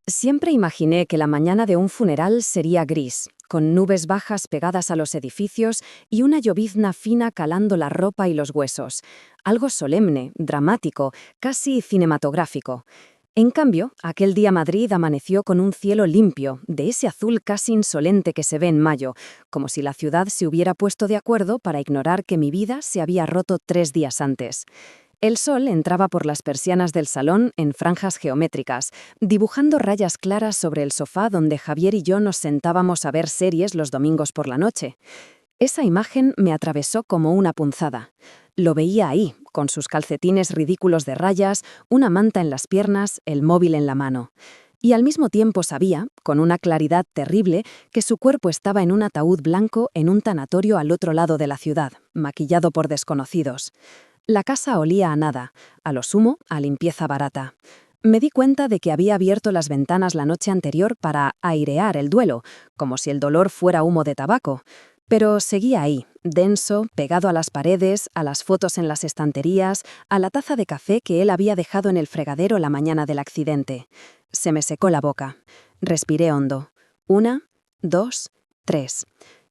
Siempre imaginé que la mañana de un funeral sería gris, con nubes bajas pegadas a los edificios y una llovizna fina calando la ropa y los huesos. Algo solemne, dramático, casi cinematográfico. En cambio, aquel día Madrid amaneció con un cielo limpio, de ese azul casi insolente que se ve en mayo, como si la ciudad se hubiera puesto de acuerdo para ignorar que mi vida se había roto 3 días antes. El sol entraba por las persianas del salón en franjas geométricas, dibujando rayas claras sobre el sofá donde Javier y yo nos sentábamos a ver series los domingos por la noche. Esa imagen me atravesó como una punzada. Lo veía ahí, con sus calcetines ridículos de rayas, una manta en las piernas, el móvil en la mano. Y al mismo tiempo sabía, con una claridad terrible, que su cuerpo estaba en un ataúd blanco en un tanatorio al otro lado de la ciudad, maquillado por desconocidos. La casa olía a nada, a lo sumo a limpieza barata. Me di cuenta de que había abierto las ventanas la noche anterior para airear el duelo, como si el dolor fuera humo de tabaco. Pero seguía ahí, denso, pegado a las paredes, a las fotos en las estanterías, a la taza de café que él había dejado en el fregadero la mañana del accidente. Se me secó la boca. Respiré hondo. 1, 2, 3.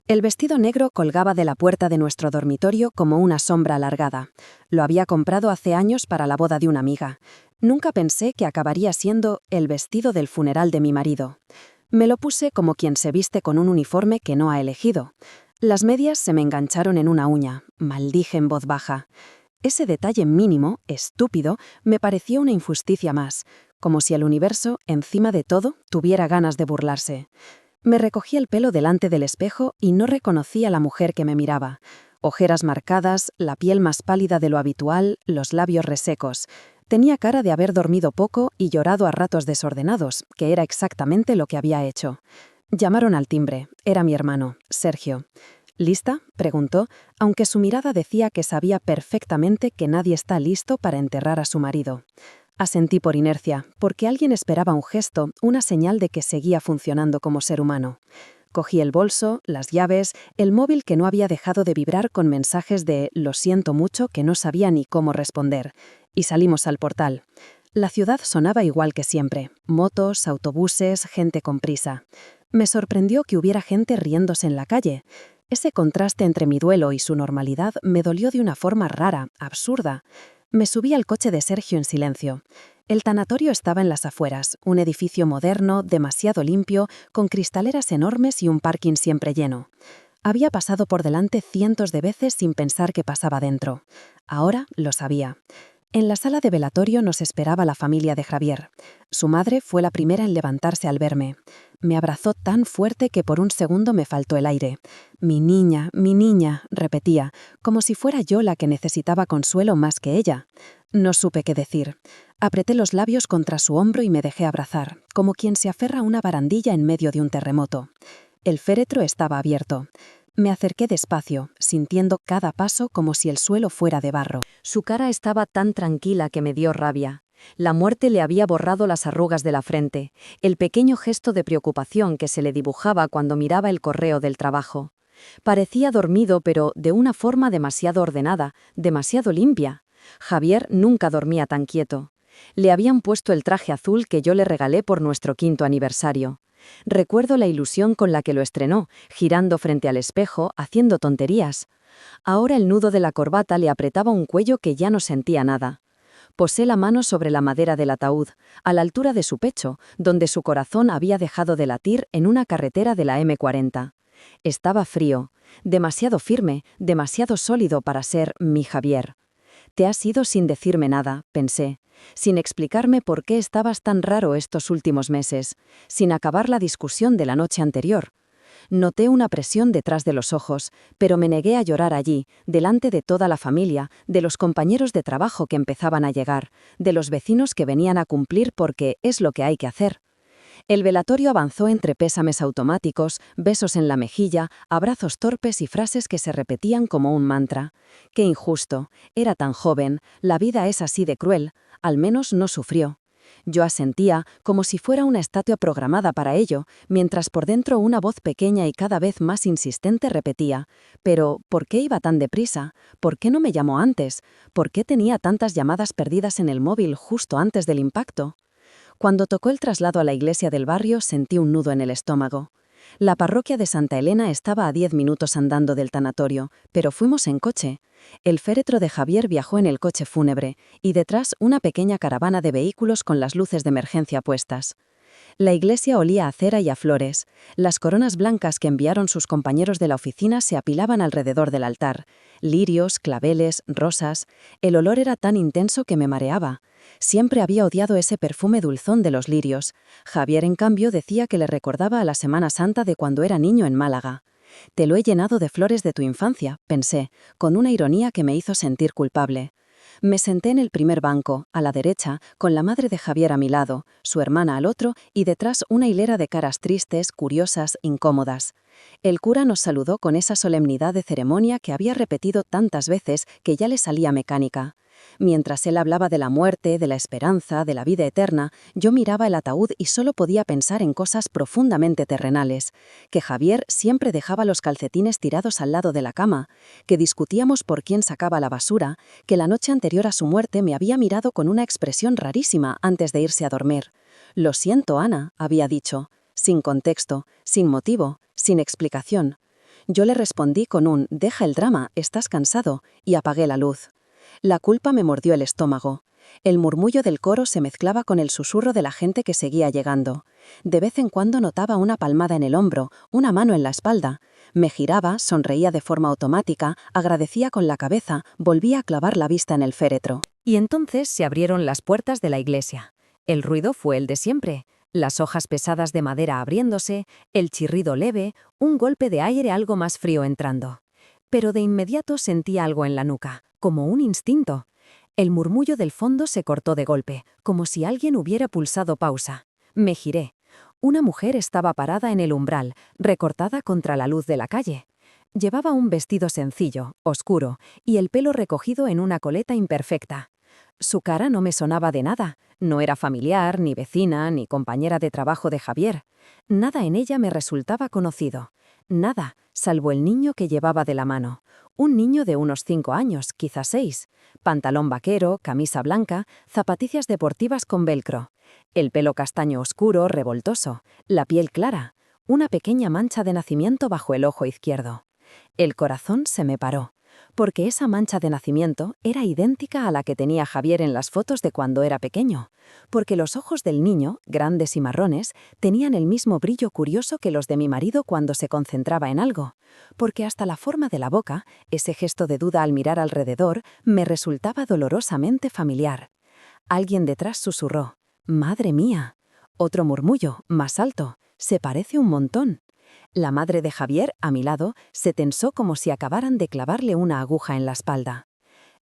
El vestido negro colgaba de la puerta de nuestro dormitorio como una sombra alargada. Lo había comprado hace años para la boda de una amiga. Nunca pensé que acabaría siendo el vestido del funeral de mi marido. Me lo puse como quien se viste con un uniforme que no ha elegido. Las medias se me engancharon en una uña. Maldije en voz baja. Ese detalle mínimo, estúpido, me pareció una injusticia más, como si el universo, encima de todo, tuviera ganas de burlarse. Me recogí el pelo delante del espejo y no reconocí a la mujer que me miraba. Ojeras marcadas, la piel más pálida de lo habitual, los labios resecos. Tenía cara de haber dormido poco y llorado a ratos desordenados, que era exactamente lo que había hecho. Llamaron al timbre. Era mi hermano, Sergio. ¿Lista?, preguntó, aunque su mirada decía que sabía perfectamente que nadie está listo para enterrar a su marido. Asentí por inercia, porque alguien esperaba un gesto, una señal de que seguía funcionando como ser humano. Cogí el bolso, las llaves, el móvil que no había dejado de vibrar con mensajes de «lo siento mucho» que no sabía ni cómo responder, y salimos al portal. La ciudad sonaba igual que siempre, motos, autobuses, gente con prisa. Me sorprendió que hubiera gente riéndose en la calle. Ese contraste entre mi duelo y su normalidad me dolió de una forma rara, absurda. Me subí al coche de Sergio en silencio. El tanatorio estaba en las afueras, un edificio moderno, demasiado limpio, con cristaleras enormes y un parking siempre lleno. Había pasado por delante cientos de veces sin pensar que pasaba dentro. Ahora lo sabía. En la sala de velatorio nos esperaba la familia de Javier. Su madre fue la primera en levantarse al verme. Me abrazó tan fuerte que por un segundo me faltó el aire. Mi niña, repetía, como si fuera yo la que necesitaba consuelo más que ella. No supe qué decir. Apreté los labios contra su hombro y me dejé abrazar, como quien se aferra a una barandilla en medio de un terremoto. El féretro estaba abierto. Me acerqué despacio, sintiendo cada paso como si el suelo fuera de barro. Su cara estaba tan tranquila que me dio rabia. La muerte le había borrado las arrugas de la frente, el pequeño gesto de preocupación que se le dibujaba cuando miraba el correo del trabajo. Parecía dormido, pero de una forma demasiado ordenada, demasiado limpia. Javier nunca dormía tan quieto. Le habían puesto el traje azul que yo le regalé por nuestro 5º aniversario. Recuerdo la ilusión con la que lo estrenó, girando frente al espejo, haciendo tonterías. Ahora el nudo de la corbata le apretaba un cuello que ya no sentía nada. Posé la mano sobre la madera del ataúd, a la altura de su pecho, donde su corazón había dejado de latir en una carretera de la M40. Estaba frío, demasiado firme, demasiado sólido para ser mi Javier. «Te has ido sin decirme nada», pensé, sin explicarme por qué estabas tan raro estos últimos meses, sin acabar la discusión de la noche anterior. Noté una presión detrás de los ojos, pero me negué a llorar allí, delante de toda la familia, de los compañeros de trabajo que empezaban a llegar, de los vecinos que venían a cumplir porque es lo que hay que hacer. El velatorio avanzó entre pésames automáticos, besos en la mejilla, abrazos torpes y frases que se repetían como un mantra. Qué injusto, era tan joven, la vida es así de cruel, al menos no sufrió. Yo asentía como si fuera una estatua programada para ello, mientras por dentro una voz pequeña y cada vez más insistente repetía: «Pero, ¿por qué iba tan deprisa? ¿Por qué no me llamó antes? ¿Por qué tenía tantas llamadas perdidas en el móvil justo antes del impacto?». Cuando tocó el traslado a la iglesia del barrio, sentí un nudo en el estómago. La parroquia de Santa Elena estaba a 10 minutos andando del tanatorio, pero fuimos en coche. El féretro de Javier viajó en el coche fúnebre, y detrás una pequeña caravana de vehículos con las luces de emergencia puestas. La iglesia olía a cera y a flores. Las coronas blancas que enviaron sus compañeros de la oficina se apilaban alrededor del altar. Lirios, claveles, rosas. El olor era tan intenso que me mareaba. Siempre había odiado ese perfume dulzón de los lirios. Javier, en cambio, decía que le recordaba a la Semana Santa de cuando era niño en Málaga. «Te lo he llenado de flores de tu infancia», pensé, con una ironía que me hizo sentir culpable. Me senté en el primer banco, a la derecha, con la madre de Javier a mi lado, su hermana al otro y detrás una hilera de caras tristes, curiosas, incómodas. El cura nos saludó con esa solemnidad de ceremonia que había repetido tantas veces que ya le salía mecánica. Mientras él hablaba de la muerte, de la esperanza, de la vida eterna, yo miraba el ataúd y solo podía pensar en cosas profundamente terrenales, que Javier siempre dejaba los calcetines tirados al lado de la cama, que discutíamos por quién sacaba la basura, que la noche anterior a su muerte me había mirado con una expresión rarísima antes de irse a dormir. «Lo siento, Ana», había dicho, sin contexto, sin motivo, sin explicación. Yo le respondí con un «deja el drama, estás cansado», y apagué la luz. La culpa me mordió el estómago. El murmullo del coro se mezclaba con el susurro de la gente que seguía llegando. De vez en cuando notaba una palmada en el hombro, una mano en la espalda. Me giraba, sonreía de forma automática, agradecía con la cabeza, volvía a clavar la vista en el féretro. Y entonces se abrieron las puertas de la iglesia. El ruido fue el de siempre. Las hojas pesadas de madera abriéndose, el chirrido leve, un golpe de aire algo más frío entrando. Pero de inmediato sentí algo en la nuca, como un instinto. El murmullo del fondo se cortó de golpe, como si alguien hubiera pulsado pausa. Me giré. Una mujer estaba parada en el umbral, recortada contra la luz de la calle. Llevaba un vestido sencillo, oscuro, y el pelo recogido en una coleta imperfecta. Su cara no me sonaba de nada. No era familiar, ni vecina, ni compañera de trabajo de Javier. Nada en ella me resultaba conocido. Nada, salvo el niño que llevaba de la mano. Un niño de unos 5 años, quizás 6. Pantalón vaquero, camisa blanca, zapatillas deportivas con velcro. El pelo castaño oscuro, revoltoso. La piel clara. Una pequeña mancha de nacimiento bajo el ojo izquierdo. El corazón se me paró, porque esa mancha de nacimiento era idéntica a la que tenía Javier en las fotos de cuando era pequeño, porque los ojos del niño, grandes y marrones, tenían el mismo brillo curioso que los de mi marido cuando se concentraba en algo, porque hasta la forma de la boca, ese gesto de duda al mirar alrededor, me resultaba dolorosamente familiar. Alguien detrás susurró: «¡Madre mía!». Otro murmullo, más alto: «Se parece un montón». La madre de Javier, a mi lado, se tensó como si acabaran de clavarle una aguja en la espalda.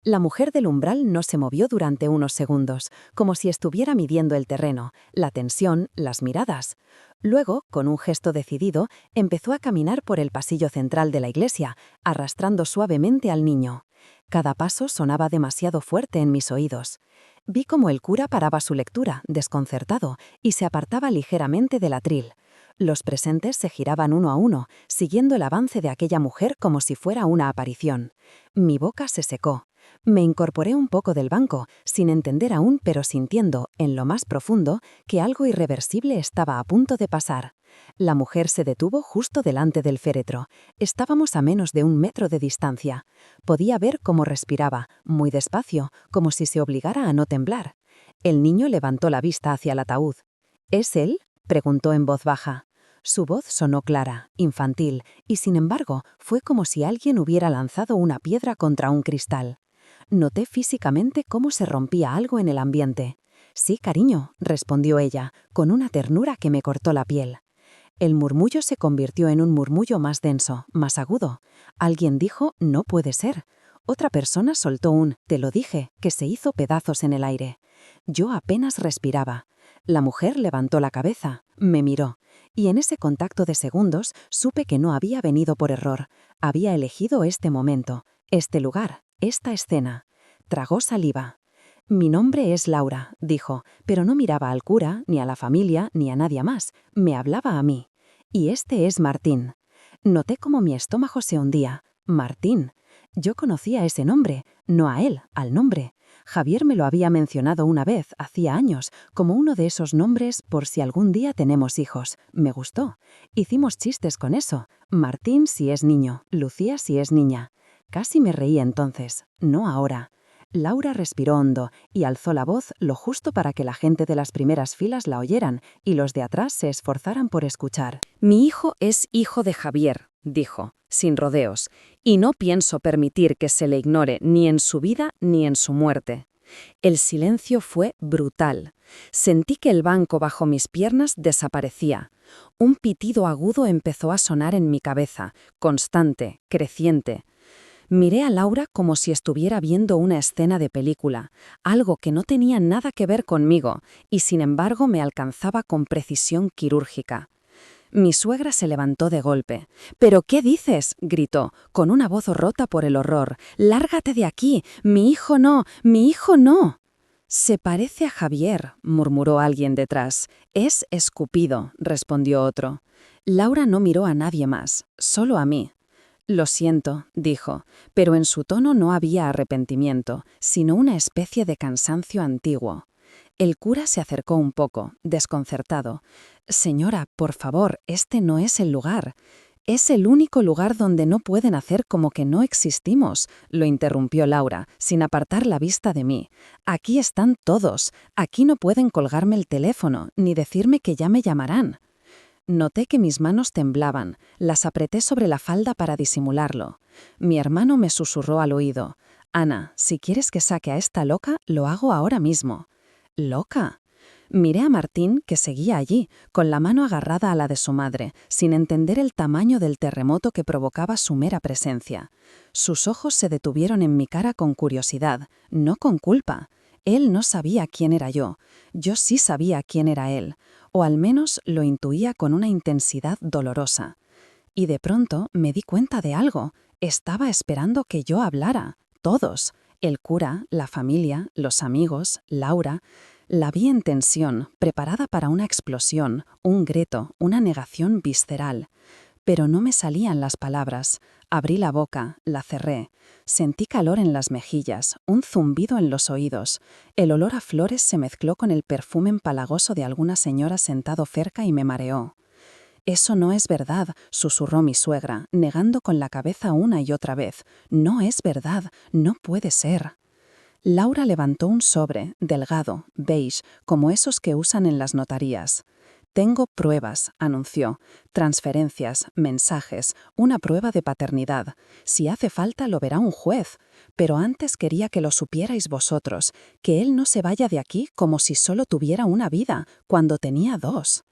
La mujer del umbral no se movió durante unos segundos, como si estuviera midiendo el terreno, la tensión, las miradas. Luego, con un gesto decidido, empezó a caminar por el pasillo central de la iglesia, arrastrando suavemente al niño. Cada paso sonaba demasiado fuerte en mis oídos. Vi cómo el cura paraba su lectura, desconcertado, y se apartaba ligeramente del atril. Los presentes se giraban uno a uno, siguiendo el avance de aquella mujer como si fuera una aparición. Mi boca se secó. Me incorporé un poco del banco, sin entender aún, pero sintiendo, en lo más profundo, que algo irreversible estaba a punto de pasar. La mujer se detuvo justo delante del féretro. Estábamos a menos de 1 metro de distancia. Podía ver cómo respiraba, muy despacio, como si se obligara a no temblar. El niño levantó la vista hacia el ataúd. «¿Es él?», preguntó en voz baja. Su voz sonó clara, infantil, y sin embargo fue como si alguien hubiera lanzado una piedra contra un cristal. Noté físicamente cómo se rompía algo en el ambiente. «Sí, cariño», respondió ella, con una ternura que me cortó la piel. El murmullo se convirtió en un murmullo más denso, más agudo. Alguien dijo: «No puede ser». Otra persona soltó un «te lo dije», que se hizo pedazos en el aire. Yo apenas respiraba. La mujer levantó la cabeza, me miró, y en ese contacto de segundos supe que no había venido por error. Había elegido este momento, este lugar, esta escena. Tragó saliva. «Mi nombre es Laura», dijo, pero no miraba al cura, ni a la familia, ni a nadie más. Me hablaba a mí. «Y este es Martín». Noté cómo mi estómago se hundía. Martín. Yo conocía ese nombre, no a él, al nombre. Javier me lo había mencionado una vez, hacía años, como uno de esos nombres por si algún día tenemos hijos. Me gustó. Hicimos chistes con eso. Martín si es niño, Lucía si es niña. Casi me reí entonces, no ahora. Laura respiró hondo y alzó la voz lo justo para que la gente de las primeras filas la oyeran y los de atrás se esforzaran por escuchar. Mi hijo es hijo de Javier, dijo, sin rodeos, y no pienso permitir que se le ignore ni en su vida ni en su muerte. El silencio fue brutal. Sentí que el banco bajo mis piernas desaparecía. Un pitido agudo empezó a sonar en mi cabeza, constante, creciente. Miré a Laura como si estuviera viendo una escena de película, algo que no tenía nada que ver conmigo, y sin embargo me alcanzaba con precisión quirúrgica. Mi suegra se levantó de golpe. «¿Pero qué dices?», gritó, con una voz rota por el horror. «¡Lárgate de aquí! ¡Mi hijo no! ¡Mi hijo no!». «Se parece a Javier», murmuró alguien detrás. «Es escupido», respondió otro. Laura no miró a nadie más, solo a mí. «Lo siento», dijo, pero en su tono no había arrepentimiento, sino una especie de cansancio antiguo. El cura se acercó un poco, desconcertado. «Señora, por favor, este no es el lugar. Es el único lugar donde no pueden hacer como que no existimos», lo interrumpió Laura, sin apartar la vista de mí. «Aquí están todos. Aquí no pueden colgarme el teléfono, ni decirme que ya me llamarán». Noté que mis manos temblaban, las apreté sobre la falda para disimularlo. Mi hermano me susurró al oído. «Ana, si quieres que saque a esta loca, lo hago ahora mismo». «¿Loca?». Miré a Martín, que seguía allí, con la mano agarrada a la de su madre, sin entender el tamaño del terremoto que provocaba su mera presencia. Sus ojos se detuvieron en mi cara con curiosidad, no con culpa. Él no sabía quién era yo sí sabía quién era él, o al menos lo intuía con una intensidad dolorosa. Y de pronto me di cuenta de algo. Estaba esperando que yo hablara. Todos. El cura, la familia, los amigos, Laura. La vi en tensión, preparada para una explosión, un grito, una negación visceral. Pero no me salían las palabras. Abrí la boca, la cerré. Sentí calor en las mejillas, un zumbido en los oídos. El olor a flores se mezcló con el perfume empalagoso de alguna señora sentado cerca y me mareó. «Eso no es verdad», susurró mi suegra, negando con la cabeza una y otra vez. «No es verdad, no puede ser». Laura levantó un sobre, delgado, beige, como esos que usan en las notarías. «Tengo pruebas», anunció. «Transferencias, mensajes, una prueba de paternidad. Si hace falta lo verá un juez. Pero antes quería que lo supierais vosotros, que él no se vaya de aquí como si solo tuviera una vida, cuando tenía dos».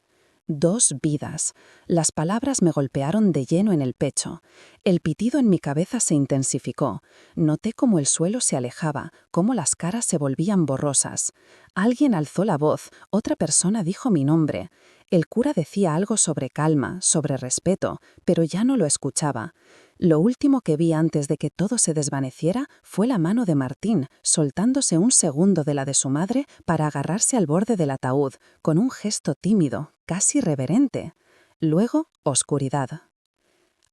2 vidas. Las palabras me golpearon de lleno en el pecho. El pitido en mi cabeza se intensificó. Noté cómo el suelo se alejaba, cómo las caras se volvían borrosas. Alguien alzó la voz, otra persona dijo mi nombre. El cura decía algo sobre calma, sobre respeto, pero ya no lo escuchaba. Lo último que vi antes de que todo se desvaneciera fue la mano de Martín, soltándose un segundo de la de su madre para agarrarse al borde del ataúd, con un gesto tímido, casi reverente. Luego, oscuridad.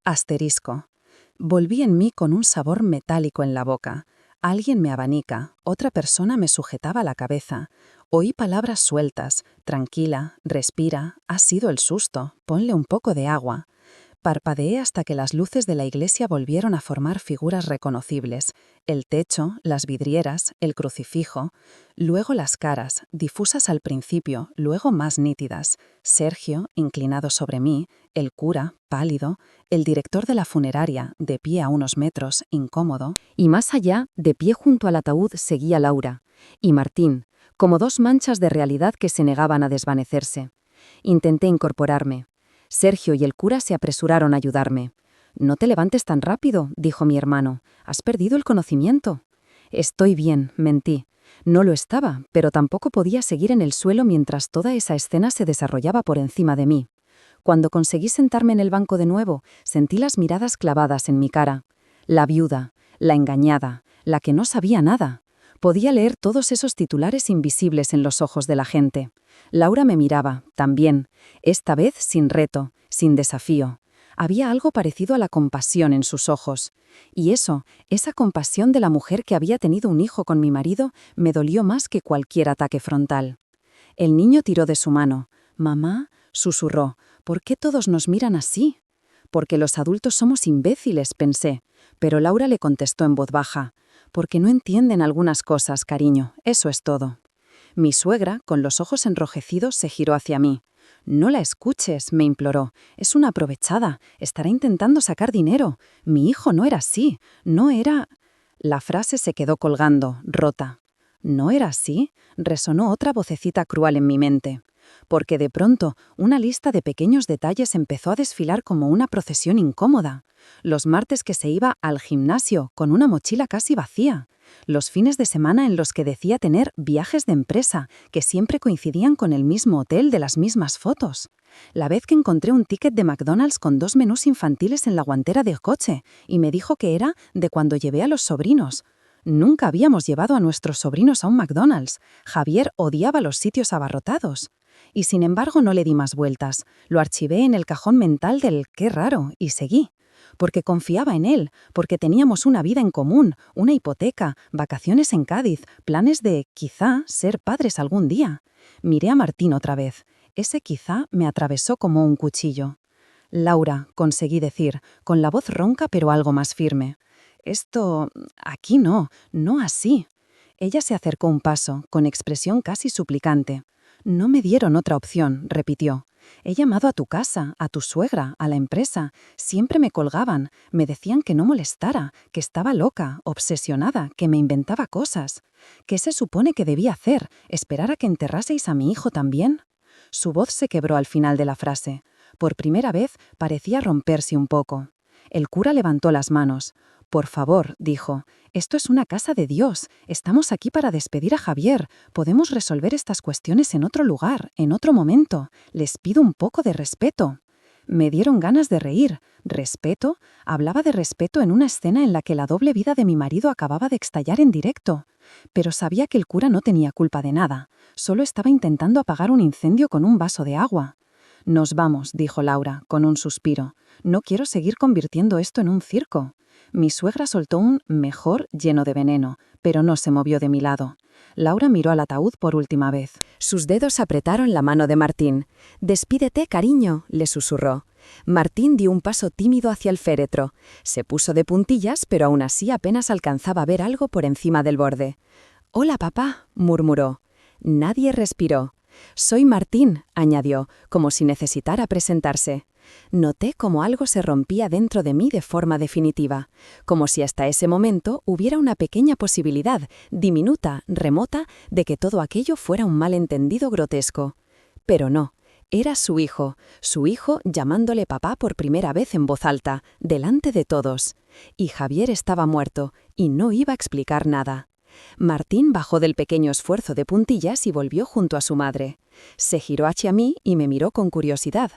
Asterisco. Volví en mí con un sabor metálico en la boca. Alguien me abanica, otra persona me sujetaba la cabeza. Oí palabras sueltas. «Tranquila, respira, ha sido el susto, ponle un poco de agua». Parpadeé hasta que las luces de la iglesia volvieron a formar figuras reconocibles. El techo, las vidrieras, el crucifijo. Luego las caras, difusas al principio, luego más nítidas. Sergio, inclinado sobre mí, el cura, pálido, el director de la funeraria, de pie a unos metros, incómodo. Y más allá, de pie junto al ataúd, seguía Laura. Y Martín, como 2 manchas de realidad que se negaban a desvanecerse. Intenté incorporarme. Sergio y el cura se apresuraron a ayudarme. «No te levantes tan rápido», dijo mi hermano. «Has perdido el conocimiento». «Estoy bien», mentí. No lo estaba, pero tampoco podía seguir en el suelo mientras toda esa escena se desarrollaba por encima de mí. Cuando conseguí sentarme en el banco de nuevo, sentí las miradas clavadas en mi cara. La viuda, la engañada, la que no sabía nada. Podía leer todos esos titulares invisibles en los ojos de la gente. Laura me miraba, también, esta vez sin reto, sin desafío. Había algo parecido a la compasión en sus ojos. Y esa compasión de la mujer que había tenido un hijo con mi marido, me dolió más que cualquier ataque frontal. El niño tiró de su mano. «Mamá», susurró, «¿por qué todos nos miran así?» «Porque los adultos somos imbéciles», pensé. Pero Laura le contestó en voz baja. «Porque no entienden algunas cosas, cariño, eso es todo». Mi suegra, con los ojos enrojecidos, se giró hacia mí. «No la escuches», me imploró. «Es una aprovechada. Estará intentando sacar dinero. Mi hijo no era así. No era...» La frase se quedó colgando, rota. «¿No era así?», resonó otra vocecita cruel en mi mente. Porque de pronto una lista de pequeños detalles empezó a desfilar como una procesión incómoda. Los martes que se iba al gimnasio con una mochila casi vacía. Los fines de semana en los que decía tener viajes de empresa, que siempre coincidían con el mismo hotel de las mismas fotos. La vez que encontré un ticket de McDonald's con 2 menús infantiles en la guantera del coche y me dijo que era de cuando llevé a los sobrinos. Nunca habíamos llevado a nuestros sobrinos a un McDonald's. Javier odiaba los sitios abarrotados. Y sin embargo no le di más vueltas. Lo archivé en el cajón mental del «qué raro» y seguí. Porque confiaba en él, porque teníamos una vida en común, una hipoteca, vacaciones en Cádiz, planes de, quizá, ser padres algún día. Miré a Martín otra vez. Ese quizá me atravesó como un cuchillo. «Laura», conseguí decir, con la voz ronca pero algo más firme. «Esto... aquí no, no así». Ella se acercó un paso, con expresión casi suplicante. «No me dieron otra opción», repitió. «He llamado a tu casa, a tu suegra, a la empresa. Siempre me colgaban. Me decían que no molestara, que estaba loca, obsesionada, que me inventaba cosas. ¿Qué se supone que debía hacer? ¿Esperar a que enterraseis a mi hijo también?» Su voz se quebró al final de la frase. Por primera vez parecía romperse un poco. El cura levantó las manos. «Por favor», dijo, «esto es una casa de Dios. Estamos aquí para despedir a Javier. Podemos resolver estas cuestiones en otro lugar, en otro momento. Les pido un poco de respeto». Me dieron ganas de reír. ¿Respeto? Hablaba de respeto en una escena en la que la doble vida de mi marido acababa de estallar en directo. Pero sabía que el cura no tenía culpa de nada. Solo estaba intentando apagar un incendio con un vaso de agua. «Nos vamos», dijo Laura, con un suspiro. «No quiero seguir convirtiendo esto en un circo». Mi suegra soltó un «mejor» lleno de veneno, pero no se movió de mi lado. Laura miró al ataúd por última vez. Sus dedos apretaron la mano de Martín. «Despídete, cariño», le susurró. Martín dio un paso tímido hacia el féretro. Se puso de puntillas, pero aún así apenas alcanzaba a ver algo por encima del borde. «Hola, papá», murmuró. Nadie respiró. «Soy Martín», añadió, como si necesitara presentarse. Noté como algo se rompía dentro de mí de forma definitiva, como si hasta ese momento hubiera una pequeña posibilidad, diminuta, remota, de que todo aquello fuera un malentendido grotesco. Pero no, era su hijo llamándole papá por primera vez en voz alta, delante de todos. Y Javier estaba muerto, y no iba a explicar nada. Martín bajó del pequeño esfuerzo de puntillas y volvió junto a su madre. Se giró hacia mí y me miró con curiosidad.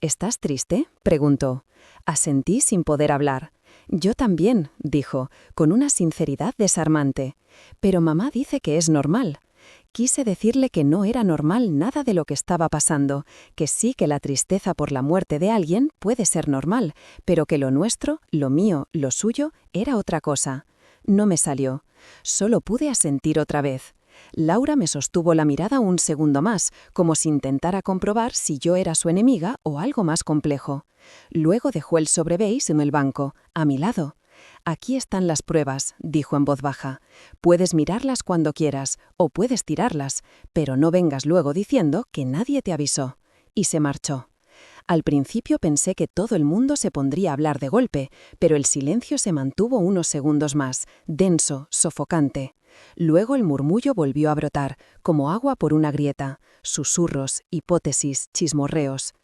«¿Estás triste?», preguntó. Asentí sin poder hablar. «Yo también», dijo, con una sinceridad desarmante. «Pero mamá dice que es normal». Quise decirle que no era normal nada de lo que estaba pasando, que sí que la tristeza por la muerte de alguien puede ser normal, pero que lo nuestro, lo mío, lo suyo, era otra cosa. No me salió. Solo pude asentir otra vez. Laura me sostuvo la mirada un segundo más, como si intentara comprobar si yo era su enemiga o algo más complejo. Luego dejó el sobrebeis en el banco, a mi lado. «Aquí están las pruebas», dijo en voz baja. «Puedes mirarlas cuando quieras, o puedes tirarlas, pero no vengas luego diciendo que nadie te avisó». Y se marchó. Al principio pensé que todo el mundo se pondría a hablar de golpe, pero el silencio se mantuvo unos segundos más, denso, sofocante. Luego el murmullo volvió a brotar, como agua por una grieta, susurros, hipótesis, chismorreos.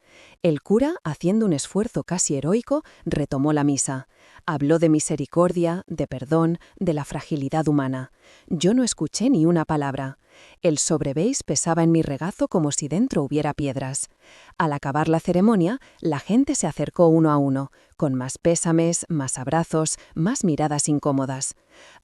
El cura, haciendo un esfuerzo casi heroico, retomó la misa. Habló de misericordia, de perdón, de la fragilidad humana. Yo no escuché ni una palabra. El sobrebeis pesaba en mi regazo como si dentro hubiera piedras. Al acabar la ceremonia, la gente se acercó uno a uno, con más pésames, más abrazos, más miradas incómodas.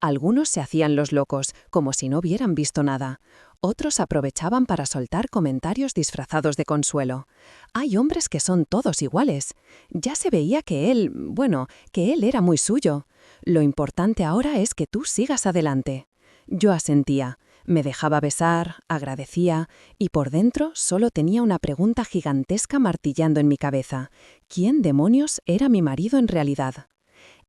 Algunos se hacían los locos, como si no hubieran visto nada. Otros aprovechaban para soltar comentarios disfrazados de consuelo. Hay hombres que son todos iguales. Ya se veía que que él era muy suyo. Lo importante ahora es que tú sigas adelante. Yo asentía, me dejaba besar, agradecía, y por dentro solo tenía una pregunta gigantesca martillando en mi cabeza. ¿Quién demonios era mi marido en realidad?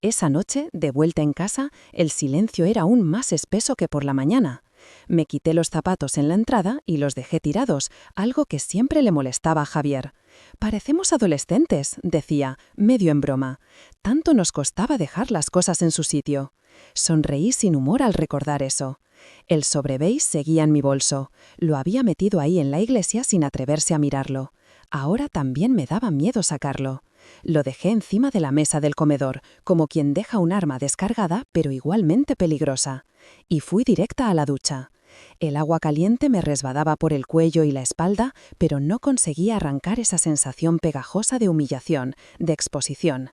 Esa noche, de vuelta en casa, el silencio era aún más espeso que por la mañana. Me quité los zapatos en la entrada y los dejé tirados, algo que siempre le molestaba a Javier. «Parecemos adolescentes», decía, medio en broma. Tanto nos costaba dejar las cosas en su sitio. Sonreí sin humor al recordar eso. El sobrebeis seguía en mi bolso. Lo había metido ahí en la iglesia sin atreverse a mirarlo. Ahora también me daba miedo sacarlo. Lo dejé encima de la mesa del comedor, como quien deja un arma descargada, pero igualmente peligrosa. Y fui directa a la ducha. El agua caliente me resbalaba por el cuello y la espalda, pero no conseguía arrancar esa sensación pegajosa de humillación, de exposición.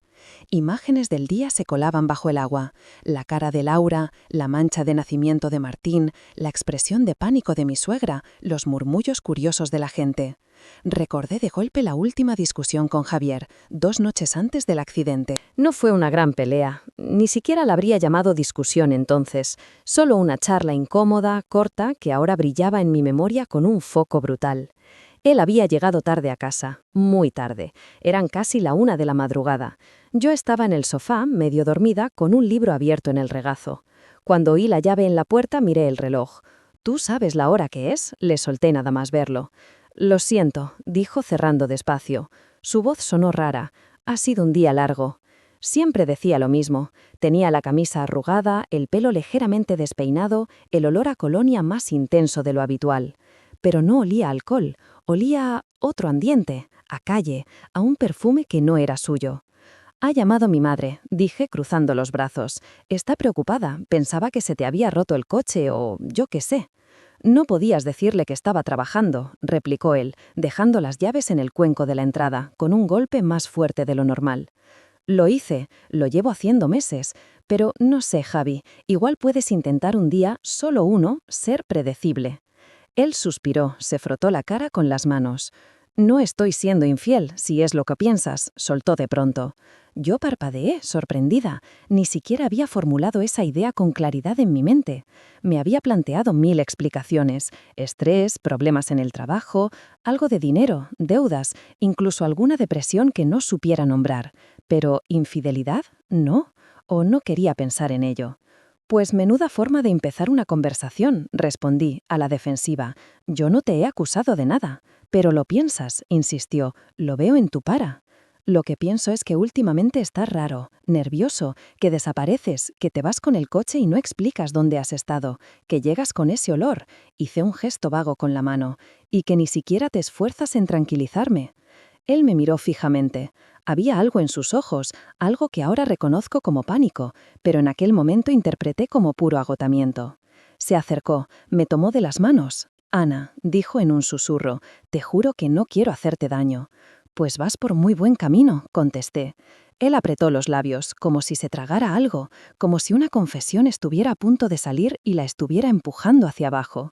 Imágenes del día se colaban bajo el agua. La cara de Laura, la mancha de nacimiento de Martín, la expresión de pánico de mi suegra, los murmullos curiosos de la gente. Recordé de golpe la última discusión con Javier, 2 noches antes del accidente. No fue una gran pelea, ni siquiera la habría llamado discusión entonces, solo una charla incómoda, corta, que ahora brillaba en mi memoria con un foco brutal. Él había llegado tarde a casa, muy tarde. Eran casi la 1 de la madrugada. Yo estaba en el sofá, medio dormida, con un libro abierto en el regazo. Cuando oí la llave en la puerta, miré el reloj. «¿Tú sabes la hora que es?», le solté nada más verlo. «Lo siento», dijo cerrando despacio. Su voz sonó rara. «Ha sido un día largo». Siempre decía lo mismo. Tenía la camisa arrugada, el pelo ligeramente despeinado, el olor a colonia más intenso de lo habitual. Pero no olía a alcohol, olía a otro ambiente, a calle, a un perfume que no era suyo. «Ha llamado mi madre», dije cruzando los brazos. «Está preocupada, pensaba que se te había roto el coche o yo qué sé». «No podías decirle que estaba trabajando», replicó él, dejando las llaves en el cuenco de la entrada, con un golpe más fuerte de lo normal. «Lo hice, lo llevo haciendo meses, pero no sé, Javi, igual puedes intentar un día, solo uno, ser predecible». Él suspiró, se frotó la cara con las manos. «No estoy siendo infiel, si es lo que piensas», soltó de pronto. Yo parpadeé, sorprendida. Ni siquiera había formulado esa idea con claridad en mi mente. Me había planteado 1000 explicaciones: estrés, problemas en el trabajo, algo de dinero, deudas, incluso alguna depresión que no supiera nombrar. Pero ¿infidelidad? No. ¿O no quería pensar en ello? «Pues menuda forma de empezar una conversación», respondí, a la defensiva. «Yo no te he acusado de nada». «Pero lo piensas», insistió. «Lo veo en tu cara». «Lo que pienso es que últimamente estás raro, nervioso, que desapareces, que te vas con el coche y no explicas dónde has estado, que llegas con ese olor», hice un gesto vago con la mano, «y que ni siquiera te esfuerzas en tranquilizarme». Él me miró fijamente. Había algo en sus ojos, algo que ahora reconozco como pánico, pero en aquel momento interpreté como puro agotamiento. Se acercó, me tomó de las manos. «Ana», dijo en un susurro, «te juro que no quiero hacerte daño». «Pues vas por muy buen camino», contesté. Él apretó los labios, como si se tragara algo, como si una confesión estuviera a punto de salir y la estuviera empujando hacia abajo.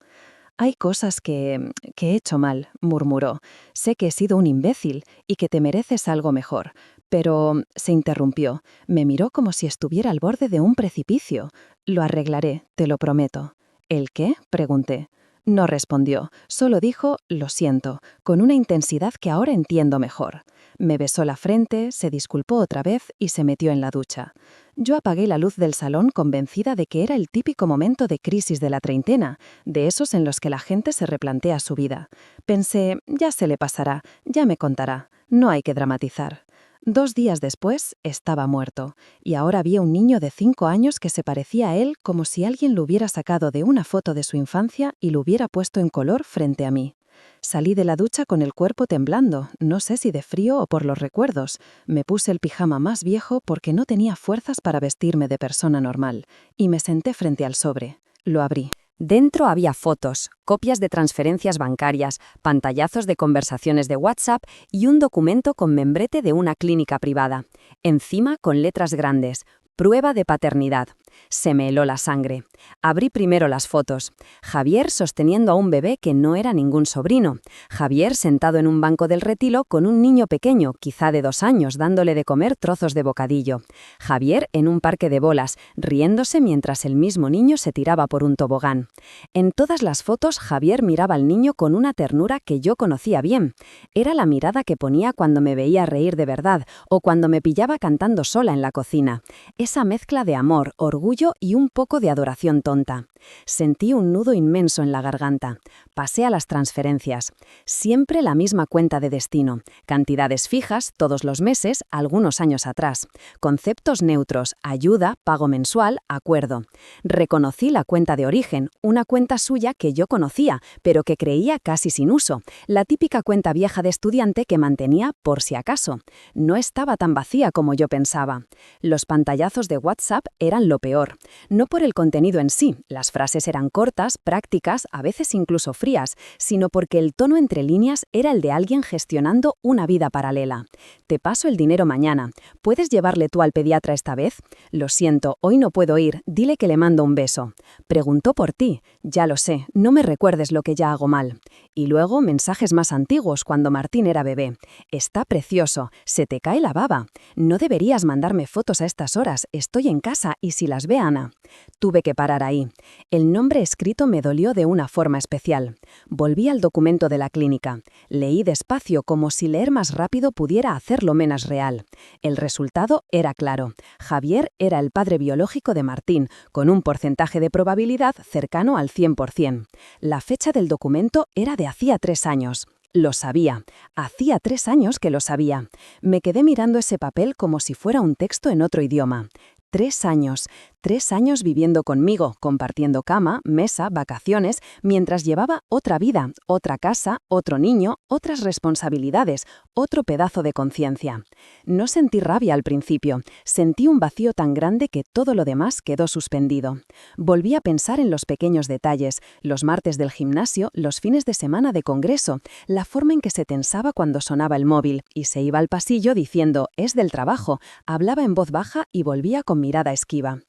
«Hay cosas que he hecho mal», murmuró. «Sé que he sido un imbécil y que te mereces algo mejor». Pero se interrumpió. Me miró como si estuviera al borde de un precipicio. «Lo arreglaré, te lo prometo». «¿El qué?», pregunté. No respondió, solo dijo «lo siento», con una intensidad que ahora entiendo mejor. Me besó la frente, se disculpó otra vez y se metió en la ducha. Yo apagué la luz del salón convencida de que era el típico momento de crisis de la treintena, de esos en los que la gente se replantea su vida. Pensé, ya se le pasará, ya me contará, no hay que dramatizar. 2 días después estaba muerto, y ahora había un niño de 5 años que se parecía a él como si alguien lo hubiera sacado de una foto de su infancia y lo hubiera puesto en color frente a mí. Salí de la ducha con el cuerpo temblando, no sé si de frío o por los recuerdos. Me puse el pijama más viejo porque no tenía fuerzas para vestirme de persona normal, y me senté frente al sobre. Lo abrí. Dentro había fotos, copias de transferencias bancarias, pantallazos de conversaciones de WhatsApp y un documento con membrete de una clínica privada. Encima, con letras grandes, prueba de paternidad. Se me heló la sangre. Abrí primero las fotos. Javier sosteniendo a un bebé que no era ningún sobrino. Javier sentado en un banco del Retiro con un niño pequeño, quizá de 2 años, dándole de comer trozos de bocadillo. Javier en un parque de bolas, riéndose mientras el mismo niño se tiraba por un tobogán. En todas las fotos, Javier miraba al niño con una ternura que yo conocía bien. Era la mirada que ponía cuando me veía reír de verdad o cuando me pillaba cantando sola en la cocina. Esa mezcla de amor, orgullo y un poco de adoración tonta. Sentí un nudo inmenso en la garganta. Pasé a las transferencias. Siempre la misma cuenta de destino. Cantidades fijas, todos los meses, algunos años atrás. Conceptos neutros, ayuda, pago mensual, acuerdo. Reconocí la cuenta de origen, una cuenta suya que yo conocía, pero que creía casi sin uso. La típica cuenta vieja de estudiante que mantenía por si acaso. No estaba tan vacía como yo pensaba. Los pantallazos de WhatsApp eran lo peor. No por el contenido en sí, las frases eran cortas, prácticas, a veces incluso frías, sino porque el tono entre líneas era el de alguien gestionando una vida paralela. Te paso el dinero mañana. ¿Puedes llevarle tú al pediatra esta vez? Lo siento, hoy no puedo ir, dile que le mando un beso. Preguntó por ti. Ya lo sé, no me recuerdes lo que ya hago mal. Y luego mensajes más antiguos cuando Martín era bebé. Está precioso, se te cae la baba. No deberías mandarme fotos a estas horas, estoy en casa y si las ve Ana. Tuve que parar ahí. El nombre escrito me dolió de una forma especial. Volví al documento de la clínica. Leí despacio como si leer más rápido pudiera hacerlo menos real. El resultado era claro. Javier era el padre biológico de Martín, con un porcentaje de probabilidad cercano al 100%. La fecha del documento era de hacía 3 años. Lo sabía. Hacía 3 años que lo sabía. Me quedé mirando ese papel como si fuera un texto en otro idioma. 3 años. 3 años viviendo conmigo, compartiendo cama, mesa, vacaciones, mientras llevaba otra vida, otra casa, otro niño, otras responsabilidades, otro pedazo de conciencia. No sentí rabia al principio, sentí un vacío tan grande que todo lo demás quedó suspendido. Volví a pensar en los pequeños detalles, los martes del gimnasio, los fines de semana de congreso, la forma en que se tensaba cuando sonaba el móvil y se iba al pasillo diciendo «es del trabajo», hablaba en voz baja y volvía con mirada esquiva.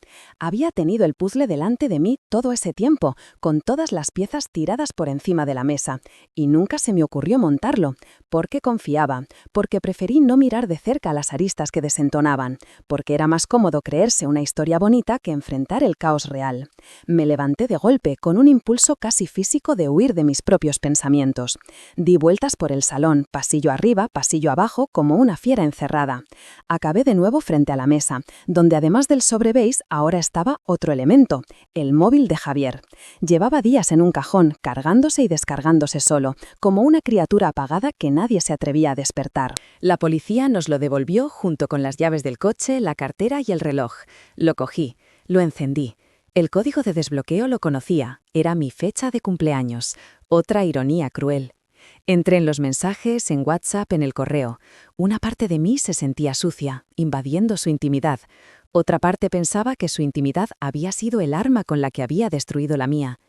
Había tenido el puzzle delante de mí todo ese tiempo, con todas las piezas tiradas por encima de la mesa, y nunca se me ocurrió montarlo, porque confiaba, porque preferí no mirar de cerca las aristas que desentonaban, porque era más cómodo creerse una historia bonita que enfrentar el caos real. Me levanté de golpe, con un impulso casi físico de huir de mis propios pensamientos. Di vueltas por el salón, pasillo arriba, pasillo abajo, como una fiera encerrada. Acabé de nuevo frente a la mesa, donde además del sobre beige ahora estaba otro elemento, el móvil de Javier. Llevaba días en un cajón, cargándose y descargándose solo, como una criatura apagada que nadie se atrevía a despertar. La policía nos lo devolvió junto con las llaves del coche, la cartera y el reloj. Lo cogí, lo encendí. El código de desbloqueo lo conocía, era mi fecha de cumpleaños. Otra ironía cruel. Entré en los mensajes, en WhatsApp, en el correo. Una parte de mí se sentía sucia, invadiendo su intimidad. Otra parte pensaba que su intimidad había sido el arma con la que había destruido la mía.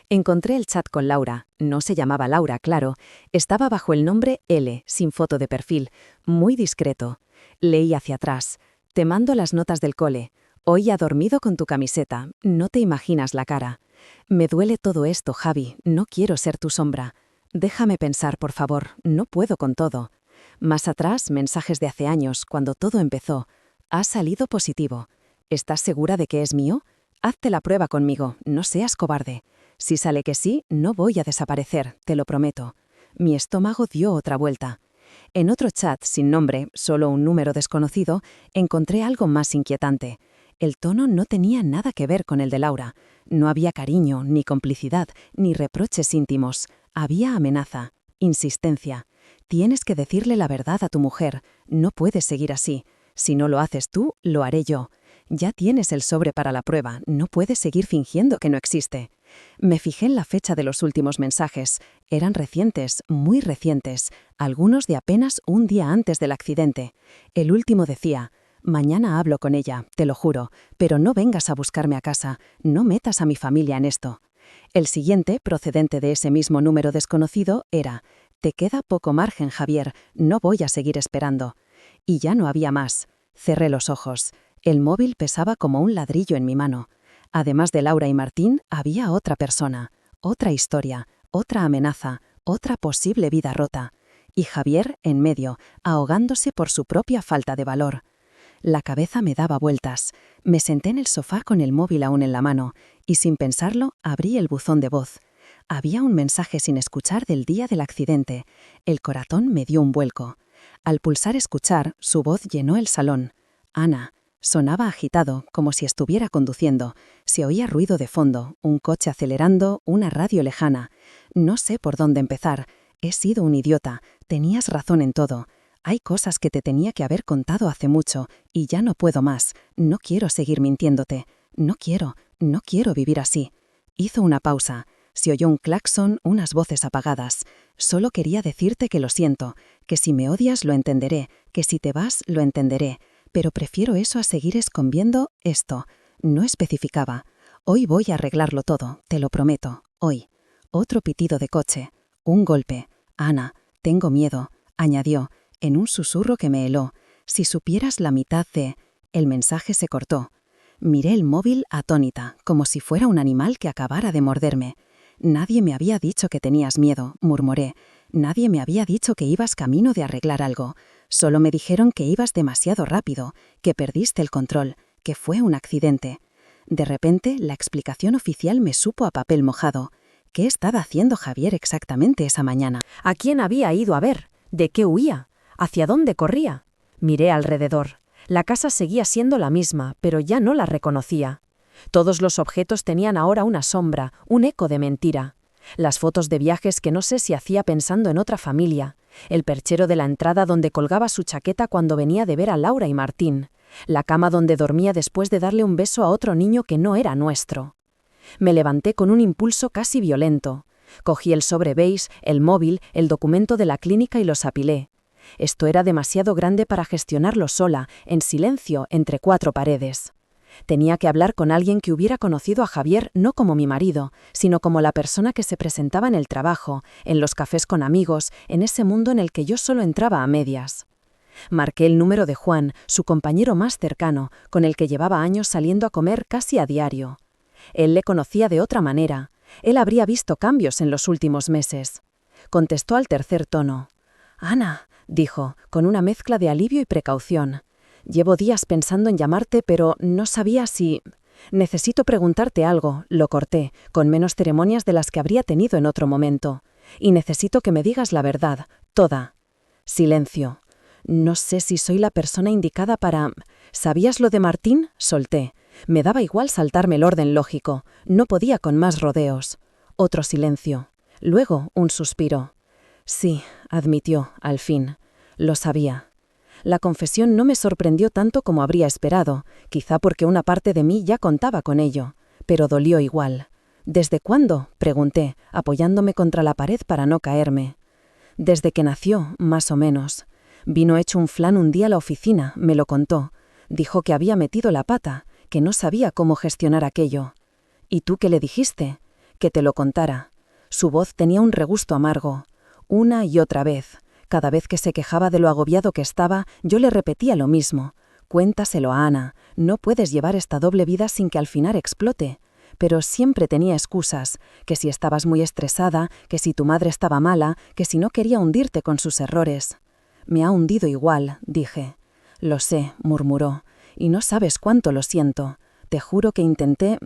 Encontré el chat con Laura. No se llamaba Laura, claro. Estaba bajo el nombre L, sin foto de perfil. Muy discreto. Leí hacia atrás. Te mando las notas del cole. Hoy ha dormido con tu camiseta. No te imaginas la cara. Me duele todo esto, Javi. No quiero ser tu sombra. Déjame pensar, por favor. No puedo con todo. Más atrás, mensajes de hace años, cuando todo empezó. Ha salido positivo. ¿Estás segura de que es mío? Hazte la prueba conmigo, no seas cobarde. Si sale que sí, no voy a desaparecer, te lo prometo. Mi estómago dio otra vuelta. En otro chat sin nombre, solo un número desconocido, encontré algo más inquietante. El tono no tenía nada que ver con el de Laura. No había cariño, ni complicidad, ni reproches íntimos. Había amenaza, insistencia. Tienes que decirle la verdad a tu mujer. No puedes seguir así. Si no lo haces tú, lo haré yo. Ya tienes el sobre para la prueba, no puedes seguir fingiendo que no existe. Me fijé en la fecha de los últimos mensajes. Eran recientes, muy recientes, algunos de apenas un día antes del accidente. El último decía, mañana hablo con ella, te lo juro, pero no vengas a buscarme a casa, no metas a mi familia en esto. El siguiente, procedente de ese mismo número desconocido, era, te queda poco margen, Javier, no voy a seguir esperando. Y ya no había más. Cerré los ojos. El móvil pesaba como un ladrillo en mi mano. Además de Laura y Martín, había otra persona, otra historia, otra amenaza, otra posible vida rota. Y Javier, en medio, ahogándose por su propia falta de valor. La cabeza me daba vueltas. Me senté en el sofá con el móvil aún en la mano, y sin pensarlo, abrí el buzón de voz. Había un mensaje sin escuchar del día del accidente. El corazón me dio un vuelco. Al pulsar escuchar, su voz llenó el salón. Ana. Sonaba agitado, como si estuviera conduciendo. Se oía ruido de fondo, un coche acelerando, una radio lejana. No sé por dónde empezar. He sido un idiota. Tenías razón en todo. Hay cosas que te tenía que haber contado hace mucho, y ya no puedo más. No quiero seguir mintiéndote. No quiero vivir así. Hizo una pausa. Se oyó un claxon, unas voces apagadas. Solo quería decirte que lo siento, que si me odias lo entenderé, que si te vas lo entenderé. Pero prefiero eso a seguir escondiendo esto. No especificaba. Hoy voy a arreglarlo todo, te lo prometo, hoy. Otro pitido de coche. Un golpe. Ana, tengo miedo, añadió, en un susurro que me heló. Si supieras la mitad de... El mensaje se cortó. Miré el móvil atónita, como si fuera un animal que acabara de morderme. Nadie me había dicho que tenías miedo, murmuré. Nadie me había dicho que ibas camino de arreglar algo. Solo me dijeron que ibas demasiado rápido, que perdiste el control, que fue un accidente. De repente, la explicación oficial me supo a papel mojado. ¿Qué estaba haciendo Javier exactamente esa mañana? ¿A quién había ido a ver? ¿De qué huía? ¿Hacia dónde corría? Miré alrededor. La casa seguía siendo la misma, pero ya no la reconocía. Todos los objetos tenían ahora una sombra, un eco de mentira. Las fotos de viajes que no sé si hacía pensando en otra familia. El perchero de la entrada donde colgaba su chaqueta cuando venía de ver a Laura y Martín. La cama donde dormía después de darle un beso a otro niño que no era nuestro. Me levanté con un impulso casi violento. Cogí el sobre beige, el móvil, el documento de la clínica y los apilé. Esto era demasiado grande para gestionarlo sola, en silencio, entre cuatro paredes. Tenía que hablar con alguien que hubiera conocido a Javier no como mi marido, sino como la persona que se presentaba en el trabajo, en los cafés con amigos, en ese mundo en el que yo solo entraba a medias. Marqué el número de Juan, su compañero más cercano, con el que llevaba años saliendo a comer casi a diario. Él le conocía de otra manera. Él habría visto cambios en los últimos meses. Contestó al tercer tono. «Ana», dijo, con una mezcla de alivio y precaución. «Llevo días pensando en llamarte, pero no sabía si... Necesito preguntarte algo», lo corté, con menos ceremonias de las que habría tenido en otro momento. «Y necesito que me digas la verdad, toda». Silencio. «No sé si soy la persona indicada para... ¿Sabías lo de Martín?», solté. Me daba igual saltarme el orden lógico. No podía con más rodeos. Otro silencio. Luego un suspiro. «Sí», admitió, al fin. «Lo sabía». La confesión no me sorprendió tanto como habría esperado, quizá porque una parte de mí ya contaba con ello, pero dolió igual. «¿Desde cuándo?», pregunté, apoyándome contra la pared para no caerme. «Desde que nació, más o menos. Vino hecho un flan un día a la oficina, me lo contó. Dijo que había metido la pata, que no sabía cómo gestionar aquello. ¿Y tú qué le dijiste?». «Que te lo contara». Su voz tenía un regusto amargo. Una y otra vez. Cada vez que se quejaba de lo agobiado que estaba, yo le repetía lo mismo. «Cuéntaselo a Ana. No puedes llevar esta doble vida sin que al final explote». Pero siempre tenía excusas, que si estabas muy estresada, que si tu madre estaba mala, que si no quería hundirte con sus errores. «Me ha hundido igual», dije. «Lo sé», murmuró, «y no sabes cuánto lo siento. Te juro que intenté...».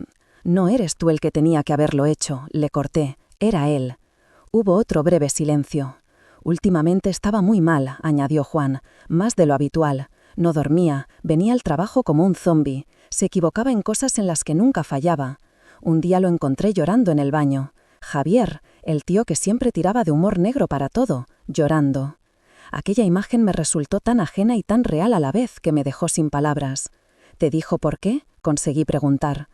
«No eres tú el que tenía que haberlo hecho», le corté. «Era él». Hubo otro breve silencio. «Últimamente estaba muy mal», añadió Juan, «más de lo habitual. No dormía, venía al trabajo como un zombi. Se equivocaba en cosas en las que nunca fallaba. Un día lo encontré llorando en el baño. Javier, el tío que siempre tiraba de humor negro para todo, llorando». Aquella imagen me resultó tan ajena y tan real a la vez que me dejó sin palabras. «¿Te dijo por qué?», conseguí preguntar.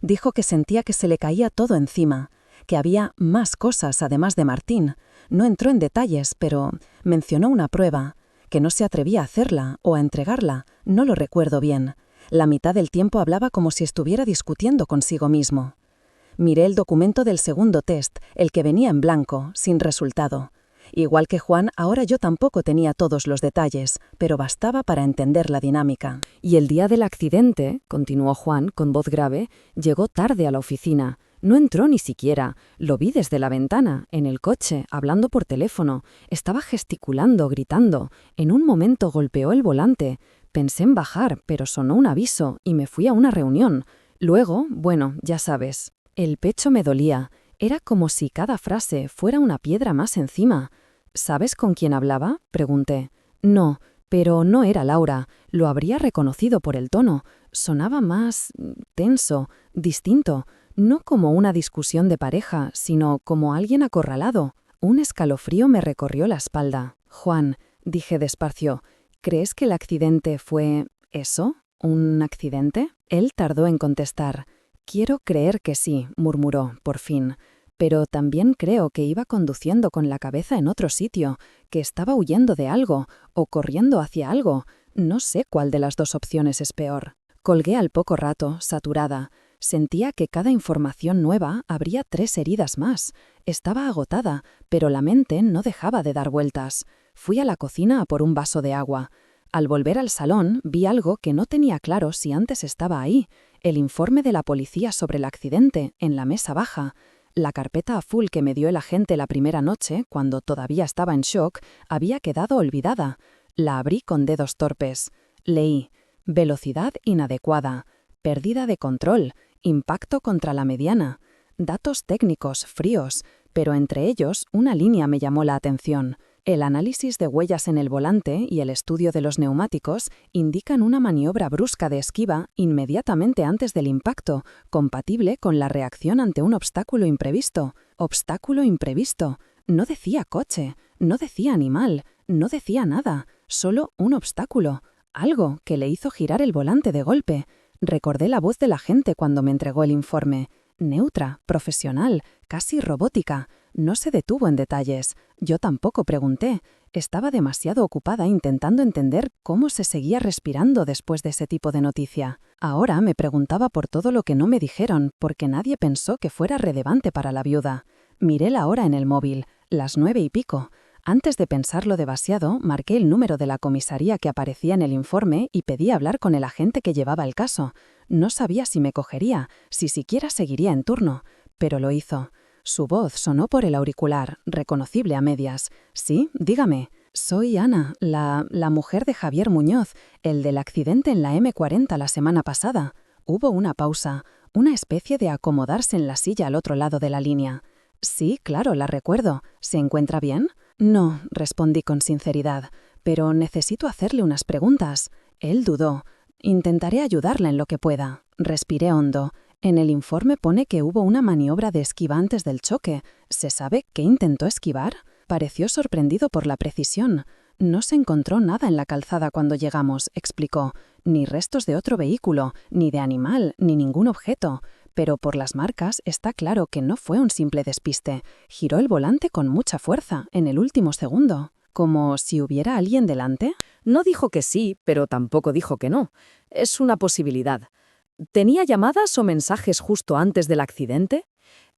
Dijo que sentía que se le caía todo encima, que había más cosas además de Martín. No entró en detalles, pero mencionó una prueba, que no se atrevía a hacerla o a entregarla, no lo recuerdo bien. La mitad del tiempo hablaba como si estuviera discutiendo consigo mismo. Miré el documento del segundo test, el que venía en blanco, sin resultado. Igual que Juan, ahora yo tampoco tenía todos los detalles, pero bastaba para entender la dinámica. Y el día del accidente, continuó Juan con voz grave, llegó tarde a la oficina. No entró ni siquiera. Lo vi desde la ventana, en el coche, hablando por teléfono. Estaba gesticulando, gritando. En un momento golpeó el volante. Pensé en bajar, pero sonó un aviso y me fui a una reunión. Luego, bueno, ya sabes. El pecho me dolía. Era como si cada frase fuera una piedra más encima. ¿Sabes con quién hablaba?, pregunté. No, pero no era Laura. Lo habría reconocido por el tono. Sonaba más tenso, distinto. No como una discusión de pareja, sino como alguien acorralado. Un escalofrío me recorrió la espalda. Juan, dije despacio, ¿crees que el accidente fue eso? ¿Un accidente? Él tardó en contestar. Quiero creer que sí, murmuró, por fin. Pero también creo que iba conduciendo con la cabeza en otro sitio, que estaba huyendo de algo, o corriendo hacia algo. No sé cuál de las dos opciones es peor. Colgué al poco rato, saturada. Sentía que cada información nueva abría 3 heridas más. Estaba agotada, pero la mente no dejaba de dar vueltas. Fui a la cocina a por un vaso de agua. Al volver al salón, vi algo que no tenía claro si antes estaba ahí. El informe de la policía sobre el accidente, en la mesa baja. La carpeta azul que me dio el agente la primera noche, cuando todavía estaba en shock, había quedado olvidada. La abrí con dedos torpes. Leí: velocidad inadecuada, pérdida de control, impacto contra la mediana. Datos técnicos fríos, pero entre ellos una línea me llamó la atención. El análisis de huellas en el volante y el estudio de los neumáticos indican una maniobra brusca de esquiva inmediatamente antes del impacto, compatible con la reacción ante un obstáculo imprevisto. Obstáculo imprevisto. No decía coche, no decía animal, no decía nada, solo un obstáculo. Algo que le hizo girar el volante de golpe. Recordé la voz de la gente cuando me entregó el informe. Neutra, profesional, casi robótica. No se detuvo en detalles. Yo tampoco pregunté. Estaba demasiado ocupada intentando entender cómo se seguía respirando después de ese tipo de noticia. Ahora me preguntaba por todo lo que no me dijeron, porque nadie pensó que fuera relevante para la viuda. Miré la hora en el móvil, las 9:00. Antes de pensarlo demasiado, marqué el número de la comisaría que aparecía en el informe y pedí hablar con el agente que llevaba el caso. No sabía si me cogería, si siquiera seguiría en turno, pero lo hizo. Su voz sonó por el auricular, reconocible a medias. Sí, dígame. Soy Ana, la mujer de Javier Muñoz, el del accidente en la M40 la semana pasada. Hubo una pausa, una especie de acomodarse en la silla al otro lado de la línea. Sí, claro, la recuerdo. ¿Se encuentra bien? No, respondí con sinceridad, pero necesito hacerle unas preguntas. Él dudó. Intentaré ayudarla en lo que pueda. Respiré hondo. En el informe pone que hubo una maniobra de esquiva antes del choque. ¿Se sabe qué intentó esquivar? Pareció sorprendido por la precisión. No se encontró nada en la calzada cuando llegamos, explicó. Ni restos de otro vehículo, ni de animal, ni ningún objeto. Pero por las marcas está claro que no fue un simple despiste. Giró el volante con mucha fuerza, en el último segundo. ¿Como si hubiera alguien delante? No dijo que sí, pero tampoco dijo que no. Es una posibilidad. ¿Tenía llamadas o mensajes justo antes del accidente?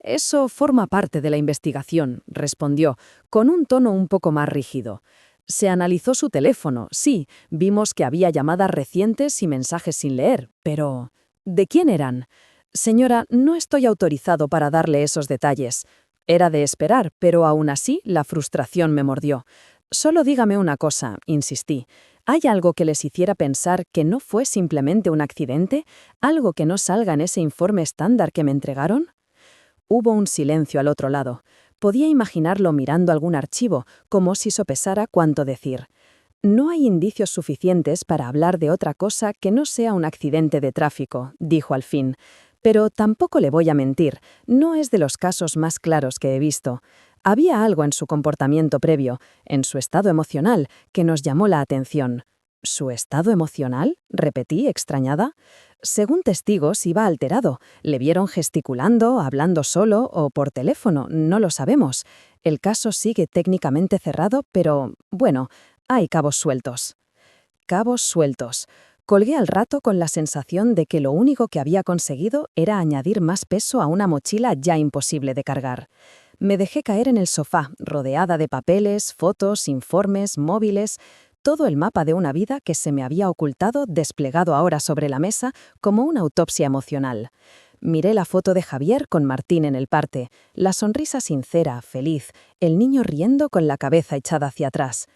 Eso forma parte de la investigación, respondió, con un tono un poco más rígido. Se analizó su teléfono, sí, vimos que había llamadas recientes y mensajes sin leer, pero ¿de quién eran? Señora, no estoy autorizado para darle esos detalles. Era de esperar, pero aún así la frustración me mordió. Solo dígame una cosa, insistí. ¿Hay algo que les hiciera pensar que no fue simplemente un accidente? ¿Algo que no salga en ese informe estándar que me entregaron? Hubo un silencio al otro lado. Podía imaginarlo mirando algún archivo, como si sopesara cuánto decir. No hay indicios suficientes para hablar de otra cosa que no sea un accidente de tráfico, dijo al fin. Pero tampoco le voy a mentir, no es de los casos más claros que he visto. Había algo en su comportamiento previo, en su estado emocional, que nos llamó la atención. ¿Su estado emocional?, repetí, extrañada. Según testigos, iba alterado. Le vieron gesticulando, hablando solo o por teléfono, no lo sabemos. El caso sigue técnicamente cerrado, pero, bueno, hay cabos sueltos. Cabos sueltos. Colgué al rato con la sensación de que lo único que había conseguido era añadir más peso a una mochila ya imposible de cargar. Me dejé caer en el sofá, rodeada de papeles, fotos, informes, móviles, todo el mapa de una vida que se me había ocultado desplegado ahora sobre la mesa como una autopsia emocional. Miré la foto de Javier con Martín en el parte, la sonrisa sincera, feliz, el niño riendo con la cabeza echada hacia atrás.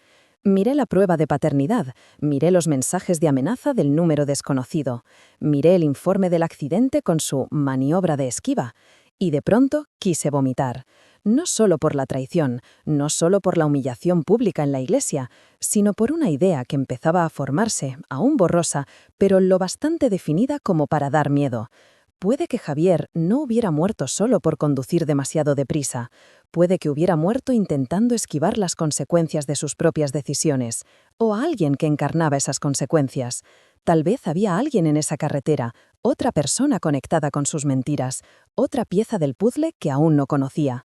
Miré la prueba de paternidad, miré los mensajes de amenaza del número desconocido, miré el informe del accidente con su maniobra de esquiva, y de pronto quise vomitar. No solo por la traición, no solo por la humillación pública en la iglesia, sino por una idea que empezaba a formarse, aún borrosa, pero lo bastante definida como para dar miedo. Puede que Javier no hubiera muerto solo por conducir demasiado deprisa. Puede que hubiera muerto intentando esquivar las consecuencias de sus propias decisiones, o a alguien que encarnaba esas consecuencias. Tal vez había alguien en esa carretera, otra persona conectada con sus mentiras, otra pieza del puzzle que aún no conocía.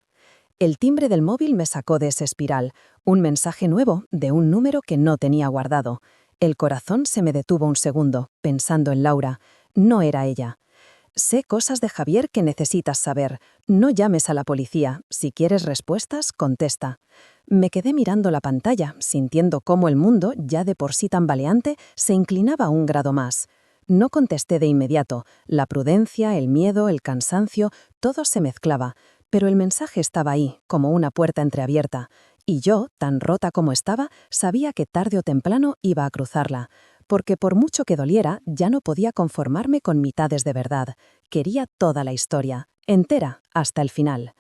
El timbre del móvil me sacó de esa espiral, un mensaje nuevo de un número que no tenía guardado. El corazón se me detuvo un segundo, pensando en Laura. No era ella. Sé cosas de Javier que necesitas saber. No llames a la policía. Si quieres respuestas, contesta. Me quedé mirando la pantalla, sintiendo cómo el mundo, ya de por sí tambaleante, se inclinaba un grado más. No contesté de inmediato. La prudencia, el miedo, el cansancio, todo se mezclaba. Pero el mensaje estaba ahí, como una puerta entreabierta. Y yo, tan rota como estaba, sabía que tarde o temprano iba a cruzarla. Porque por mucho que doliera, ya no podía conformarme con mitades de verdad. Quería toda la historia, entera, hasta el final.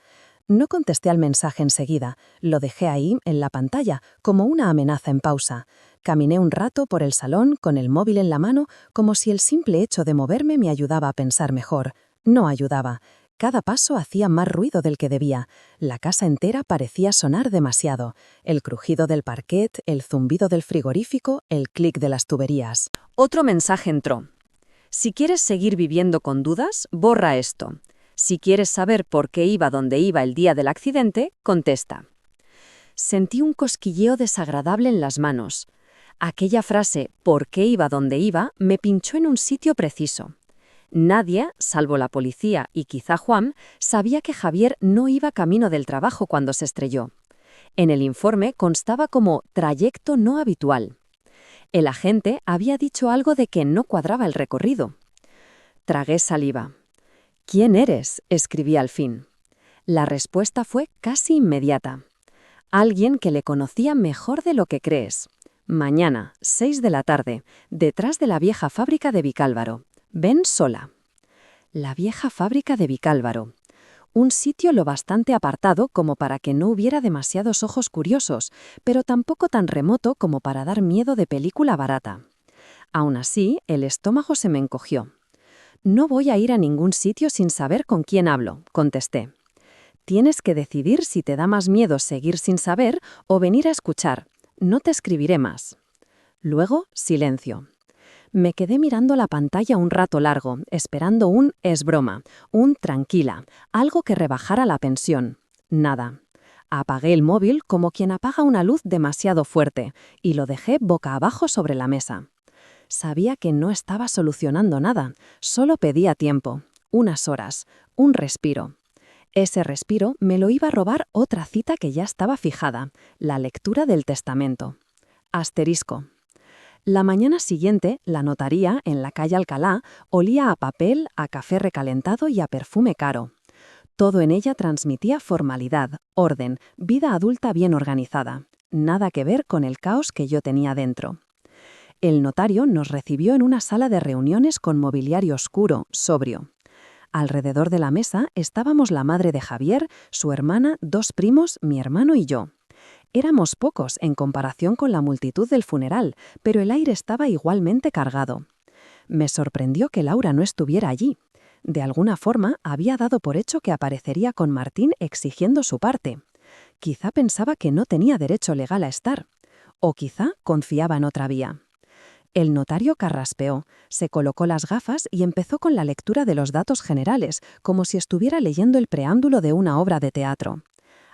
No contesté al mensaje enseguida, lo dejé ahí, en la pantalla, como una amenaza en pausa. Caminé un rato por el salón con el móvil en la mano, como si el simple hecho de moverme me ayudaba a pensar mejor. No ayudaba. Cada paso hacía más ruido del que debía. La casa entera parecía sonar demasiado. El crujido del parquet, el zumbido del frigorífico, el clic de las tuberías. Otro mensaje entró. Si quieres seguir viviendo con dudas, borra esto. Si quieres saber por qué iba donde iba el día del accidente, contesta. Sentí un cosquilleo desagradable en las manos. Aquella frase, ¿por qué iba donde iba?, me pinchó en un sitio preciso. Nadie, salvo la policía y quizá Juan, sabía que Javier no iba camino del trabajo cuando se estrelló. En el informe constaba como trayecto no habitual. El agente había dicho algo de que no cuadraba el recorrido. Tragué saliva. «¿Quién eres?», escribí al fin. La respuesta fue casi inmediata. Alguien que le conocía mejor de lo que crees. Mañana, 6 de la tarde, detrás de la vieja fábrica de Vicálvaro. Ven sola. La vieja fábrica de Vicálvaro. Un sitio lo bastante apartado como para que no hubiera demasiados ojos curiosos, pero tampoco tan remoto como para dar miedo de película barata. Aún así, el estómago se me encogió. «No voy a ir a ningún sitio sin saber con quién hablo», contesté. «Tienes que decidir si te da más miedo seguir sin saber o venir a escuchar. No te escribiré más». Luego, silencio. Me quedé mirando la pantalla un rato largo, esperando un «es broma», un «tranquila», algo que rebajara la tensión. Nada. Apagué el móvil como quien apaga una luz demasiado fuerte y lo dejé boca abajo sobre la mesa. Sabía que no estaba solucionando nada, solo pedía tiempo, unas horas, un respiro. Ese respiro me lo iba a robar otra cita que ya estaba fijada, la lectura del testamento. Asterisco. La mañana siguiente, la notaría, en la calle Alcalá, olía a papel, a café recalentado y a perfume caro. Todo en ella transmitía formalidad, orden, vida adulta bien organizada. Nada que ver con el caos que yo tenía dentro. El notario nos recibió en una sala de reuniones con mobiliario oscuro, sobrio. Alrededor de la mesa estábamos la madre de Javier, su hermana, 2 primos, mi hermano y yo. Éramos pocos en comparación con la multitud del funeral, pero el aire estaba igualmente cargado. Me sorprendió que Laura no estuviera allí. De alguna forma había dado por hecho que aparecería con Martín exigiendo su parte. Quizá pensaba que no tenía derecho legal a estar. O quizá confiaba en otra vía. El notario carraspeó, se colocó las gafas y empezó con la lectura de los datos generales, como si estuviera leyendo el preámbulo de una obra de teatro.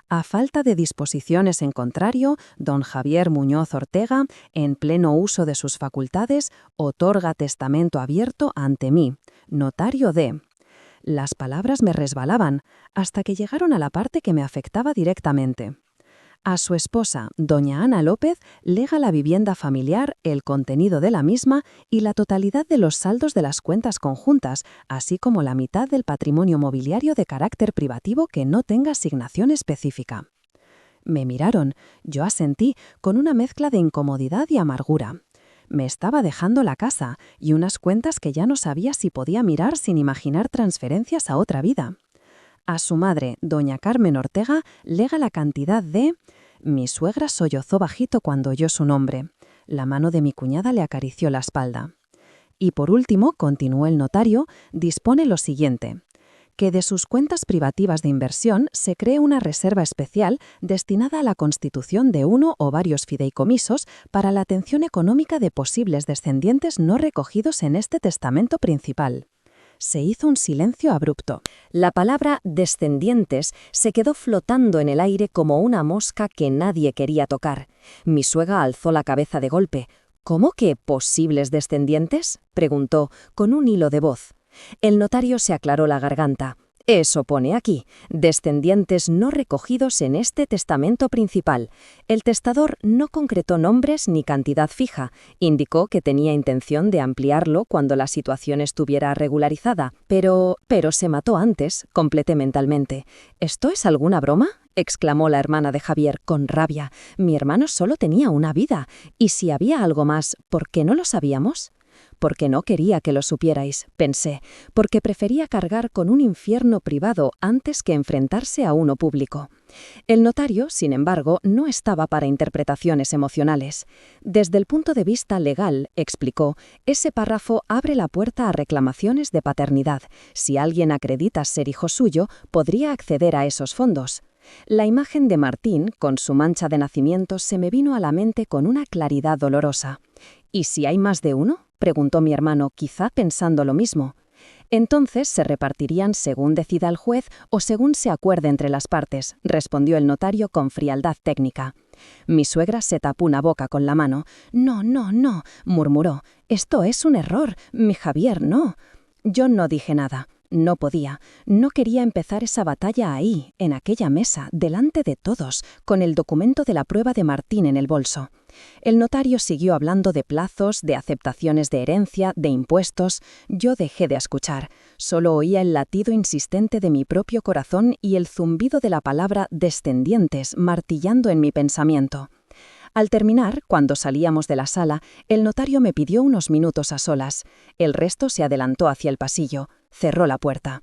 A falta de disposiciones en contrario, don Javier Muñoz Ortega, en pleno uso de sus facultades, otorga testamento abierto ante mí, notario de... Las palabras me resbalaban, hasta que llegaron a la parte que me afectaba directamente. A su esposa, doña Ana López, lega la vivienda familiar, el contenido de la misma y la totalidad de los saldos de las cuentas conjuntas, así como la mitad del patrimonio mobiliario de carácter privativo que no tenga asignación específica. Me miraron, yo asentí, con una mezcla de incomodidad y amargura. Me estaba dejando la casa y unas cuentas que ya no sabía si podía mirar sin imaginar transferencias a otra vida. A su madre, doña Carmen Ortega, lega la cantidad de... Mi suegra sollozó bajito cuando oyó su nombre. La mano de mi cuñada le acarició la espalda. Y por último, continuó el notario, dispone lo siguiente: que de sus cuentas privativas de inversión se cree una reserva especial destinada a la constitución de uno o varios fideicomisos para la atención económica de posibles descendientes no recogidos en este testamento principal. Se hizo un silencio abrupto. La palabra descendientes se quedó flotando en el aire como una mosca que nadie quería tocar. Mi suegra alzó la cabeza de golpe. ¿Cómo que posibles descendientes?, preguntó, con un hilo de voz. El notario se aclaró la garganta. Eso pone aquí, descendientes no recogidos en este testamento principal. El testador no concretó nombres ni cantidad fija, indicó que tenía intención de ampliarlo cuando la situación estuviera regularizada, pero se mató antes, completé mentalmente. ¿Esto es alguna broma?, exclamó la hermana de Javier con rabia. Mi hermano solo tenía una vida, y si había algo más, ¿por qué no lo sabíamos? Porque no quería que lo supierais, pensé, porque prefería cargar con un infierno privado antes que enfrentarse a uno público. El notario, sin embargo, no estaba para interpretaciones emocionales. Desde el punto de vista legal, explicó, ese párrafo abre la puerta a reclamaciones de paternidad. Si alguien acredita ser hijo suyo, podría acceder a esos fondos. La imagen de Martín, con su mancha de nacimiento, se me vino a la mente con una claridad dolorosa. ¿Y si hay más de uno?, preguntó mi hermano, quizá pensando lo mismo. Entonces se repartirían según decida el juez o según se acuerde entre las partes, respondió el notario con frialdad técnica. Mi suegra se tapó una boca con la mano. No, murmuró. Esto es un error, mi Javier, no. Yo no dije nada. No podía, no quería empezar esa batalla ahí, en aquella mesa, delante de todos, con el documento de la prueba de Martín en el bolso. El notario siguió hablando de plazos, de aceptaciones de herencia, de impuestos. Yo dejé de escuchar. Solo oía el latido insistente de mi propio corazón y el zumbido de la palabra descendientes martillando en mi pensamiento. Al terminar, cuando salíamos de la sala, el notario me pidió unos minutos a solas. El resto se adelantó hacia el pasillo. Cerró la puerta.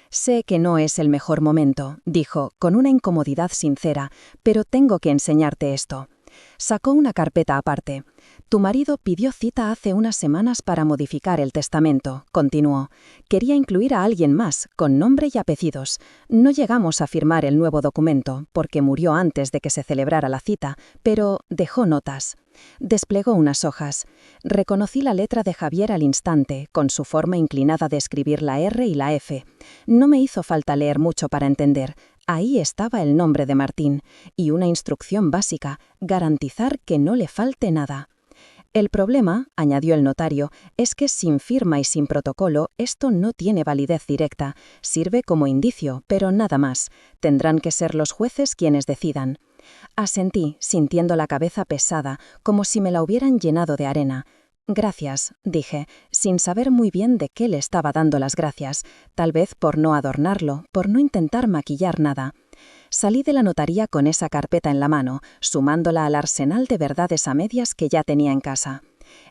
Sé que no es el mejor momento, dijo, con una incomodidad sincera, pero tengo que enseñarte esto. Sacó una carpeta aparte. Tu marido pidió cita hace unas semanas para modificar el testamento, continuó. Quería incluir a alguien más, con nombre y apellidos. No llegamos a firmar el nuevo documento, porque murió antes de que se celebrara la cita, pero dejó notas. Desplegó unas hojas. Reconocí la letra de Javier al instante, con su forma inclinada de escribir la R y la F. No me hizo falta leer mucho para entender. Ahí estaba el nombre de Martín, y una instrucción básica, garantizar que no le falte nada. El problema, añadió el notario, es que sin firma y sin protocolo esto no tiene validez directa. Sirve como indicio, pero nada más. Tendrán que ser los jueces quienes decidan. Asentí, sintiendo la cabeza pesada, como si me la hubieran llenado de arena. Gracias, dije, sin saber muy bien de qué le estaba dando las gracias, tal vez por no adornarlo, por no intentar maquillar nada. Salí de la notaría con esa carpeta en la mano, sumándola al arsenal de verdades a medias que ya tenía en casa.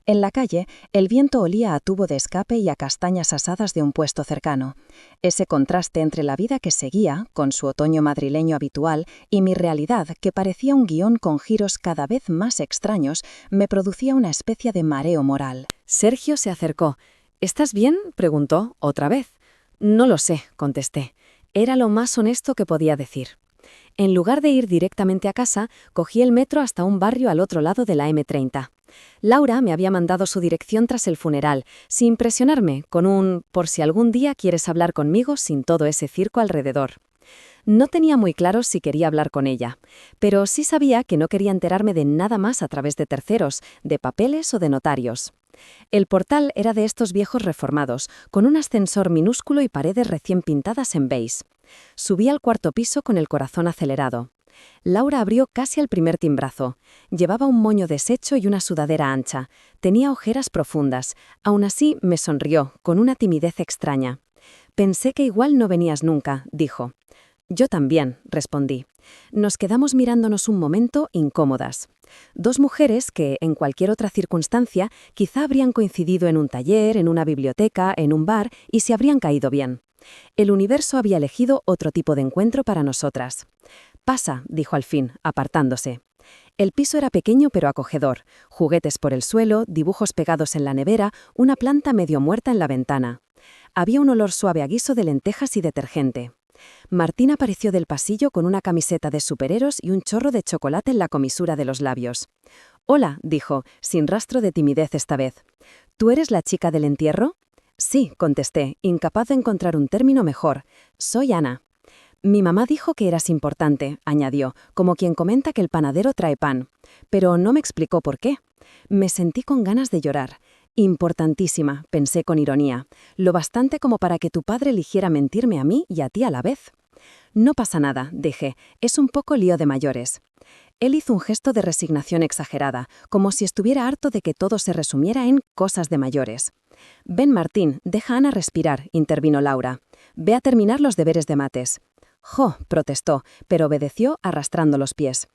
En la calle, el viento olía a tubo de escape y a castañas asadas de un puesto cercano. Ese contraste entre la vida que seguía, con su otoño madrileño habitual, y mi realidad, que parecía un guión con giros cada vez más extraños, me producía una especie de mareo moral. Sergio se acercó. ¿Estás bien?, preguntó, otra vez. No lo sé, contesté. Era lo más honesto que podía decir. En lugar de ir directamente a casa, cogí el metro hasta un barrio al otro lado de la M30. Laura me había mandado su dirección tras el funeral, sin presionarme, con un «por si algún día quieres hablar conmigo» sin todo ese circo alrededor. No tenía muy claro si quería hablar con ella, pero sí sabía que no quería enterarme de nada más a través de terceros, de papeles o de notarios. El portal era de estos viejos reformados, con un ascensor minúsculo y paredes recién pintadas en beige. Subí al cuarto piso con el corazón acelerado. Laura abrió casi al primer timbrazo. Llevaba un moño deshecho y una sudadera ancha. Tenía ojeras profundas. Aún así me sonrió, con una timidez extraña. «Pensé que igual no venías nunca», dijo. «Yo también», respondí. Nos quedamos mirándonos un momento incómodas. Dos mujeres que, en cualquier otra circunstancia, quizá habrían coincidido en un taller, en una biblioteca, en un bar y se habrían caído bien. El universo había elegido otro tipo de encuentro para nosotras. «Pasa», dijo al fin, apartándose. El piso era pequeño pero acogedor. Juguetes por el suelo, dibujos pegados en la nevera, una planta medio muerta en la ventana. Había un olor suave a guiso de lentejas y detergente. Martín apareció del pasillo con una camiseta de superhéroes y un chorro de chocolate en la comisura de los labios. «Hola», dijo, sin rastro de timidez esta vez. «¿Tú eres la chica del entierro?» «Sí», contesté, incapaz de encontrar un término mejor. «Soy Ana». «Mi mamá dijo que eras importante», añadió, como quien comenta que el panadero trae pan. Pero no me explicó por qué. Me sentí con ganas de llorar. «Importantísima», pensé con ironía. «Lo bastante como para que tu padre eligiera mentirme a mí y a ti a la vez». «No pasa nada», dije. «Es un poco lío de mayores». Él hizo un gesto de resignación exagerada, como si estuviera harto de que todo se resumiera en cosas de mayores. «Ven, Martín, deja a Ana respirar», intervino Laura. «Ve a terminar los deberes de mates». «Jo», protestó, pero obedeció arrastrando los pies.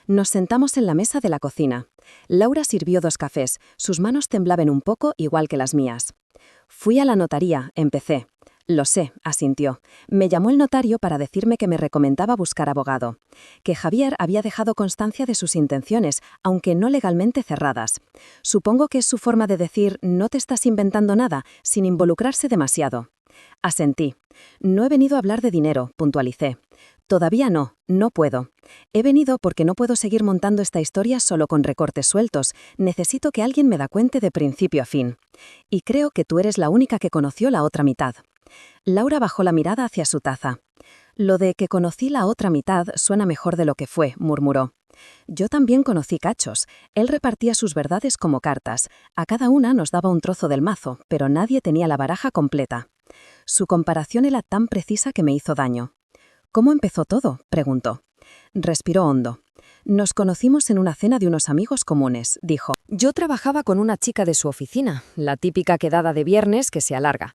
Nos sentamos en la mesa de la cocina. Laura sirvió 2 cafés, sus manos temblaban un poco igual que las mías. «Fui a la notaría», empecé. «Lo sé», asintió. Me llamó el notario para decirme que me recomendaba buscar abogado. Que Javier había dejado constancia de sus intenciones, aunque no legalmente cerradas. Supongo que es su forma de decir «no te estás inventando nada», sin involucrarse demasiado. Asentí. «No he venido a hablar de dinero», puntualicé. «Todavía no, no puedo. He venido porque no puedo seguir montando esta historia solo con recortes sueltos. Necesito que alguien me da cuenta de principio a fin. Y creo que tú eres la única que conoció la otra mitad». Laura bajó la mirada hacia su taza. «Lo de que conocí la otra mitad suena mejor de lo que fue», murmuró. «Yo también conocí cachos. Él repartía sus verdades como cartas. A cada una nos daba un trozo del mazo, pero nadie tenía la baraja completa». Su comparación era tan precisa que me hizo daño. «¿Cómo empezó todo?», preguntó. Respiró hondo. «Nos conocimos en una cena de unos amigos comunes», dijo. «Yo trabajaba con una chica de su oficina, la típica quedada de viernes que se alarga.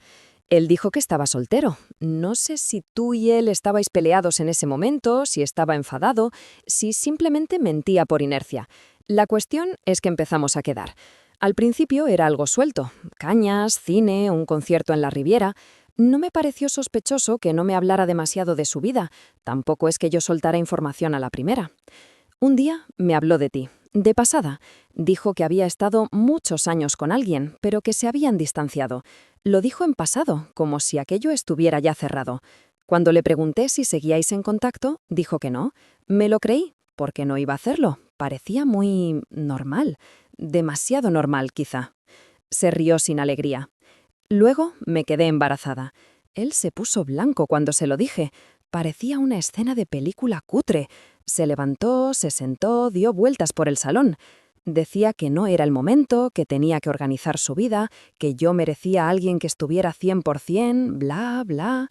Él dijo que estaba soltero. No sé si tú y él estabais peleados en ese momento, si estaba enfadado, si simplemente mentía por inercia. La cuestión es que empezamos a quedar. Al principio era algo suelto. Cañas, cine, un concierto en la Riviera. No me pareció sospechoso que no me hablara demasiado de su vida. Tampoco es que yo soltara información a la primera. Un día me habló de ti. De pasada. Dijo que había estado muchos años con alguien, pero que se habían distanciado. Lo dijo en pasado, como si aquello estuviera ya cerrado. Cuando le pregunté si seguíais en contacto, dijo que no. Me lo creí, porque no iba a hacerlo. Parecía muy normal. Demasiado normal, quizá. Se rió sin alegría. Luego me quedé embarazada. Él se puso blanco cuando se lo dije. Parecía una escena de película cutre. Se levantó, se sentó, dio vueltas por el salón. Decía que no era el momento, que tenía que organizar su vida, que yo merecía a alguien que estuviera 100%, bla, bla.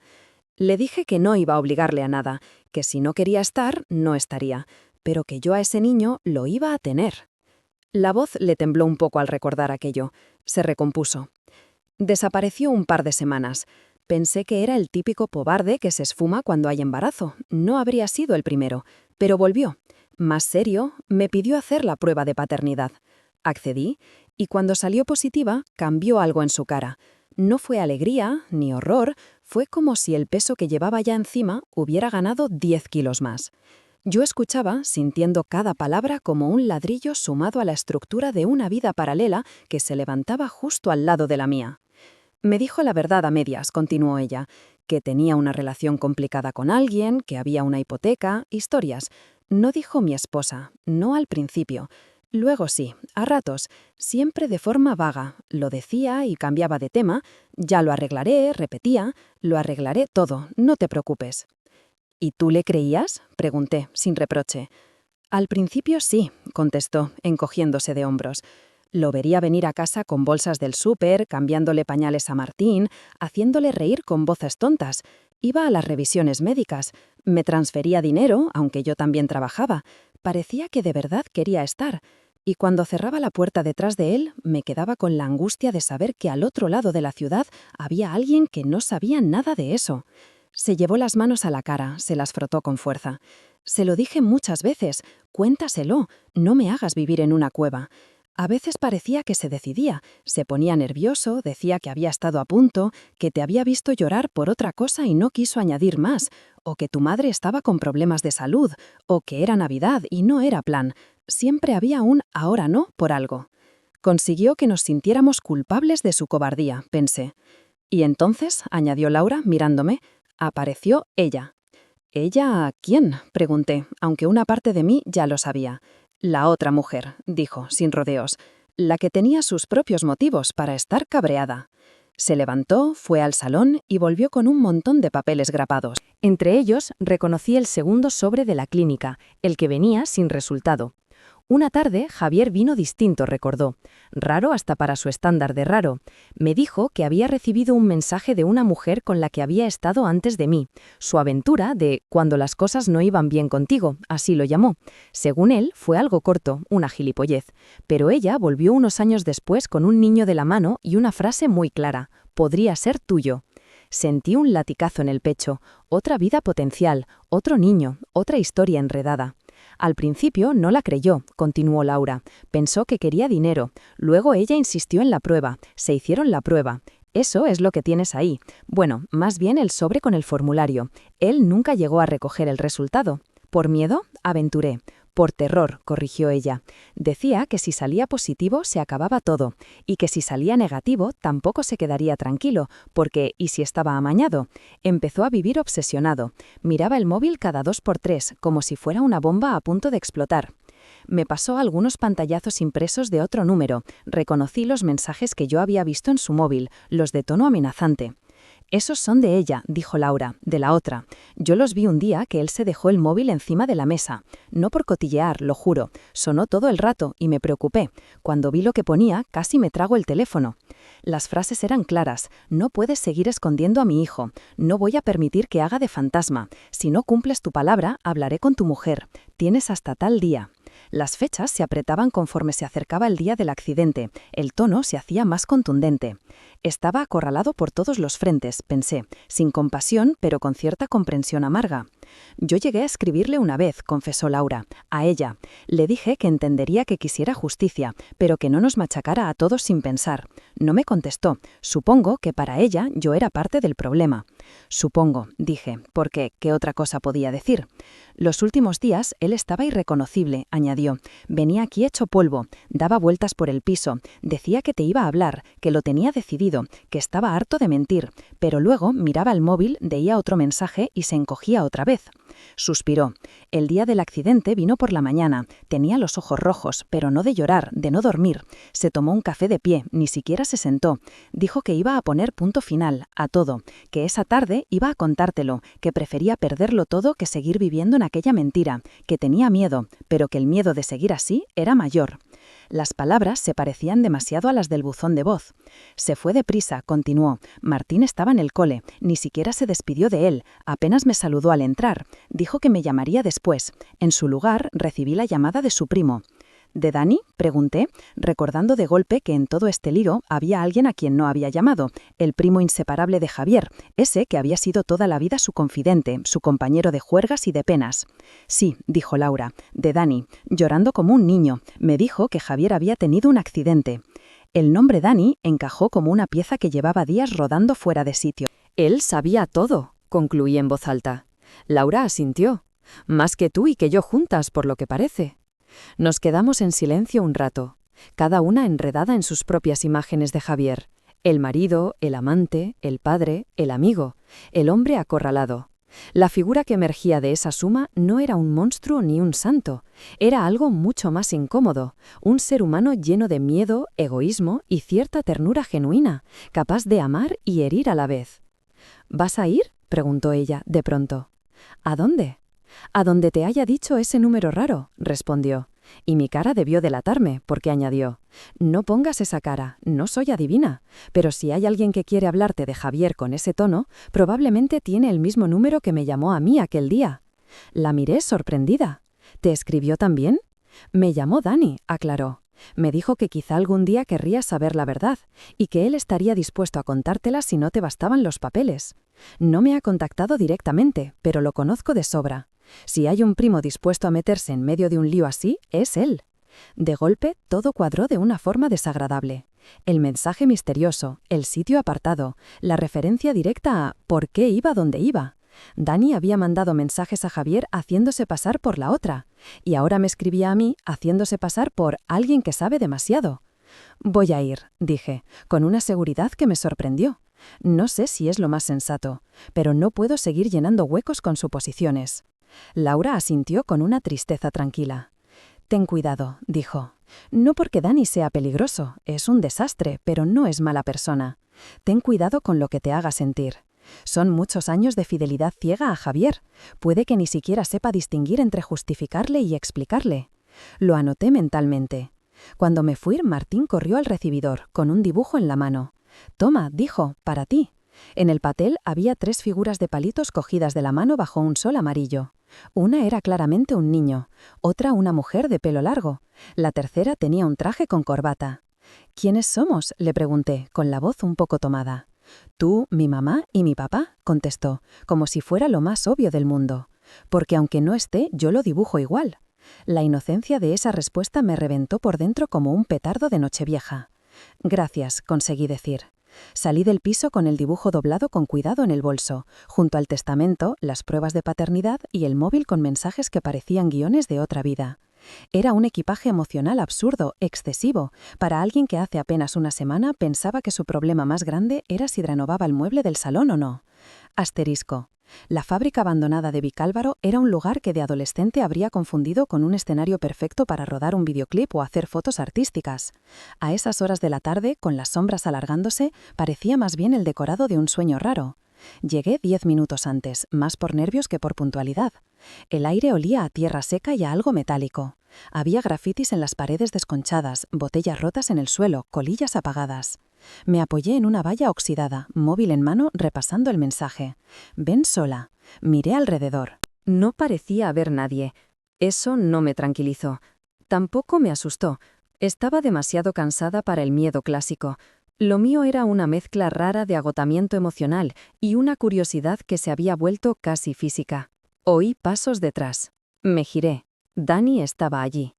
Le dije que no iba a obligarle a nada, que si no quería estar, no estaría, pero que yo a ese niño lo iba a tener. La voz le tembló un poco al recordar aquello. Se recompuso. Desapareció un par de semanas. Pensé que era el típico cobarde que se esfuma cuando hay embarazo. No habría sido el primero, pero volvió. Más serio, me pidió hacer la prueba de paternidad. Accedí, y cuando salió positiva, cambió algo en su cara. No fue alegría, ni horror, fue como si el peso que llevaba ya encima hubiera ganado 10 kilos más. Yo escuchaba, sintiendo cada palabra como un ladrillo sumado a la estructura de una vida paralela que se levantaba justo al lado de la mía. Me dijo la verdad a medias, continuó ella, que tenía una relación complicada con alguien, que había una hipoteca, historias. No dijo mi esposa, no al principio. Luego sí, a ratos, siempre de forma vaga. Lo decía y cambiaba de tema. Ya lo arreglaré, repetía. Lo arreglaré todo, no te preocupes. ¿Y tú le creías?, pregunté, sin reproche. Al principio sí, contestó, encogiéndose de hombros. Lo vería venir a casa con bolsas del súper, cambiándole pañales a Martín, haciéndole reír con voces tontas. Iba a las revisiones médicas. Me transfería dinero, aunque yo también trabajaba. Parecía que de verdad quería estar. Y cuando cerraba la puerta detrás de él, me quedaba con la angustia de saber que al otro lado de la ciudad había alguien que no sabía nada de eso. Se llevó las manos a la cara, se las frotó con fuerza. Se lo dije muchas veces, cuéntaselo, no me hagas vivir en una cueva. A veces parecía que se decidía, se ponía nervioso, decía que había estado a punto, que te había visto llorar por otra cosa y no quiso añadir más, o que tu madre estaba con problemas de salud, o que era Navidad y no era plan. Siempre había un ahora no por algo. Consiguió que nos sintiéramos culpables de su cobardía, pensé. Y entonces, añadió Laura, mirándome, apareció ella. ¿Ella quién?, pregunté, aunque una parte de mí ya lo sabía. La otra mujer, dijo, sin rodeos, la que tenía sus propios motivos para estar cabreada. Se levantó, fue al salón y volvió con un montón de papeles grapados. Entre ellos, reconocí el segundo sobre de la clínica, el que venía sin resultado. Una tarde, Javier vino distinto, recordó. Raro hasta para su estándar de raro. Me dijo que había recibido un mensaje de una mujer con la que había estado antes de mí. Su aventura de cuando las cosas no iban bien contigo, así lo llamó. Según él, fue algo corto, una gilipollez. Pero ella volvió unos años después con un niño de la mano y una frase muy clara. Podría ser tuyo. Sentí un latigazo en el pecho. Otra vida potencial, otro niño, otra historia enredada. Al principio no la creyó, continuó Laura. Pensó que quería dinero. Luego ella insistió en la prueba. Se hicieron la prueba. Eso es lo que tienes ahí. Bueno, más bien el sobre con el formulario. Él nunca llegó a recoger el resultado. ¿Por miedo? Aventuré. Por terror, corrigió ella. Decía que si salía positivo se acababa todo, y que si salía negativo tampoco se quedaría tranquilo, porque ¿y si estaba amañado? Empezó a vivir obsesionado. Miraba el móvil cada 2 por 3, como si fuera una bomba a punto de explotar. Me pasó algunos pantallazos impresos de otro número. Reconocí los mensajes que yo había visto en su móvil, los de tono amenazante. «Esos son de ella», dijo Laura, de la otra. Yo los vi un día que él se dejó el móvil encima de la mesa. No por cotillear, lo juro. Sonó todo el rato y me preocupé. Cuando vi lo que ponía, casi me trago el teléfono. Las frases eran claras. No puedes seguir escondiendo a mi hijo. No voy a permitir que haga de fantasma. Si no cumples tu palabra, hablaré con tu mujer. Tienes hasta tal día. Las fechas se apretaban conforme se acercaba el día del accidente. El tono se hacía más contundente. Estaba acorralado por todos los frentes, pensé, sin compasión, pero con cierta comprensión amarga. Yo llegué a escribirle una vez, confesó Laura, a ella. Le dije que entendería que quisiera justicia, pero que no nos machacara a todos sin pensar. No me contestó. Supongo que para ella yo era parte del problema. Supongo, dije, porque ¿qué otra cosa podía decir? Los últimos días él estaba irreconocible, añadió. Venía aquí hecho polvo, daba vueltas por el piso, decía que te iba a hablar, que lo tenía decidido, que estaba harto de mentir, pero luego miraba el móvil, veía otro mensaje y se encogía otra vez. Suspiró. El día del accidente vino por la mañana. Tenía los ojos rojos, pero no de llorar, de no dormir. Se tomó un café de pie, ni siquiera se sentó. Dijo que iba a poner punto final, a todo, que esa tarde iba a contártelo, que prefería perderlo todo que seguir viviendo en aquella mentira, que tenía miedo, pero que el miedo de seguir así era mayor. Las palabras se parecían demasiado a las del buzón de voz. Se fue deprisa, continuó. Martín estaba en el cole, ni siquiera se despidió de él, apenas me saludó al entrar. Dijo que me llamaría después. En su lugar, recibí la llamada de su primo. ¿De Dani?, pregunté, recordando de golpe que en todo este lío había alguien a quien no había llamado, el primo inseparable de Javier, ese que había sido toda la vida su confidente, su compañero de juergas y de penas. Sí, dijo Laura, de Dani, llorando como un niño. Me dijo que Javier había tenido un accidente. El nombre Dani encajó como una pieza que llevaba días rodando fuera de sitio. Él sabía todo, concluí en voz alta. Laura asintió. Más que tú y que yo juntas, por lo que parece. Nos quedamos en silencio un rato, cada una enredada en sus propias imágenes de Javier. El marido, el amante, el padre, el amigo, el hombre acorralado. La figura que emergía de esa suma no era un monstruo ni un santo, era algo mucho más incómodo, un ser humano lleno de miedo, egoísmo y cierta ternura genuina, capaz de amar y herir a la vez. ¿Vas a ir?, preguntó ella, de pronto. ¿A dónde? «A donde te haya dicho ese número raro», respondió. Y mi cara debió delatarme, porque añadió: «No pongas esa cara, no soy adivina. Pero si hay alguien que quiere hablarte de Javier con ese tono, probablemente tiene el mismo número que me llamó a mí aquel día». La miré sorprendida. «¿Te escribió también?» «Me llamó Dani», aclaró. «Me dijo que quizá algún día querrías saber la verdad, y que él estaría dispuesto a contártela si no te bastaban los papeles. No me ha contactado directamente, pero lo conozco de sobra. Si hay un primo dispuesto a meterse en medio de un lío así, es él». De golpe, todo cuadró de una forma desagradable. El mensaje misterioso, el sitio apartado, la referencia directa a ¿por qué iba donde iba? Dani había mandado mensajes a Javier haciéndose pasar por la otra, y ahora me escribía a mí haciéndose pasar por alguien que sabe demasiado. «Voy a ir», dije, con una seguridad que me sorprendió. No sé si es lo más sensato, pero no puedo seguir llenando huecos con suposiciones. Laura asintió con una tristeza tranquila. «Ten cuidado», dijo. «No porque Dani sea peligroso, es un desastre, pero no es mala persona. Ten cuidado con lo que te haga sentir. Son muchos años de fidelidad ciega a Javier. Puede que ni siquiera sepa distinguir entre justificarle y explicarle». Lo anoté mentalmente. Cuando me fui, Martín corrió al recibidor, con un dibujo en la mano. «Toma», dijo, «para ti». En el papel había 3 figuras de palitos cogidas de la mano bajo un sol amarillo. Una era claramente un niño, otra una mujer de pelo largo. La tercera tenía un traje con corbata. «¿Quiénes somos?», le pregunté, con la voz un poco tomada. «Tú, mi mamá y mi papá», contestó, como si fuera lo más obvio del mundo. «Porque aunque no esté, yo lo dibujo igual». La inocencia de esa respuesta me reventó por dentro como un petardo de Nochevieja. «Gracias», conseguí decir. Salí del piso con el dibujo doblado con cuidado en el bolso, junto al testamento, las pruebas de paternidad y el móvil con mensajes que parecían guiones de otra vida. Era un equipaje emocional absurdo, excesivo, para alguien que hace apenas una semana pensaba que su problema más grande era si renovaba el mueble del salón o no. Asterisco. La fábrica abandonada de Vicálvaro era un lugar que de adolescente habría confundido con un escenario perfecto para rodar un videoclip o hacer fotos artísticas. A esas horas de la tarde, con las sombras alargándose, parecía más bien el decorado de un sueño raro. Llegué 10 minutos antes, más por nervios que por puntualidad. El aire olía a tierra seca y a algo metálico. Había grafitis en las paredes desconchadas, botellas rotas en el suelo, colillas apagadas. Me apoyé en una valla oxidada, móvil en mano, repasando el mensaje. «Ven sola». Miré alrededor. No parecía haber nadie. Eso no me tranquilizó. Tampoco me asustó. Estaba demasiado cansada para el miedo clásico. Lo mío era una mezcla rara de agotamiento emocional y una curiosidad que se había vuelto casi física. Oí pasos detrás. Me giré. Dani estaba allí.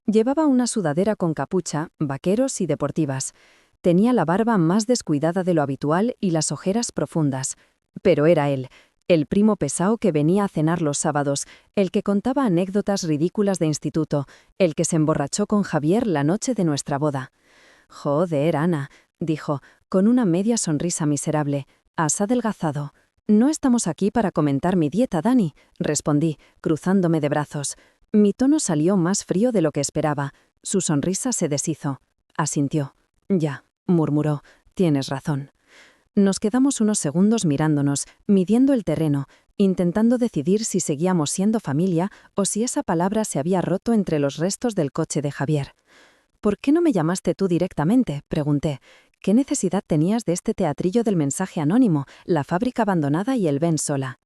Llevaba una sudadera con capucha, vaqueros y deportivas. Tenía la barba más descuidada de lo habitual y las ojeras profundas. Pero era él, el primo pesao que venía a cenar los sábados, el que contaba anécdotas ridículas de instituto, el que se emborrachó con Javier la noche de nuestra boda. «Joder, Ana», dijo, con una media sonrisa miserable. «Has adelgazado». «No estamos aquí para comentar mi dieta, Dani», respondí, cruzándome de brazos. Mi tono salió más frío de lo que esperaba. Su sonrisa se deshizo. Asintió. «Ya», murmuró, «tienes razón». Nos quedamos unos segundos mirándonos, midiendo el terreno, intentando decidir si seguíamos siendo familia o si esa palabra se había roto entre los restos del coche de Javier. «¿Por qué no me llamaste tú directamente?», pregunté. «¿Qué necesidad tenías de este teatrillo del mensaje anónimo, la fábrica abandonada y el ven sola?»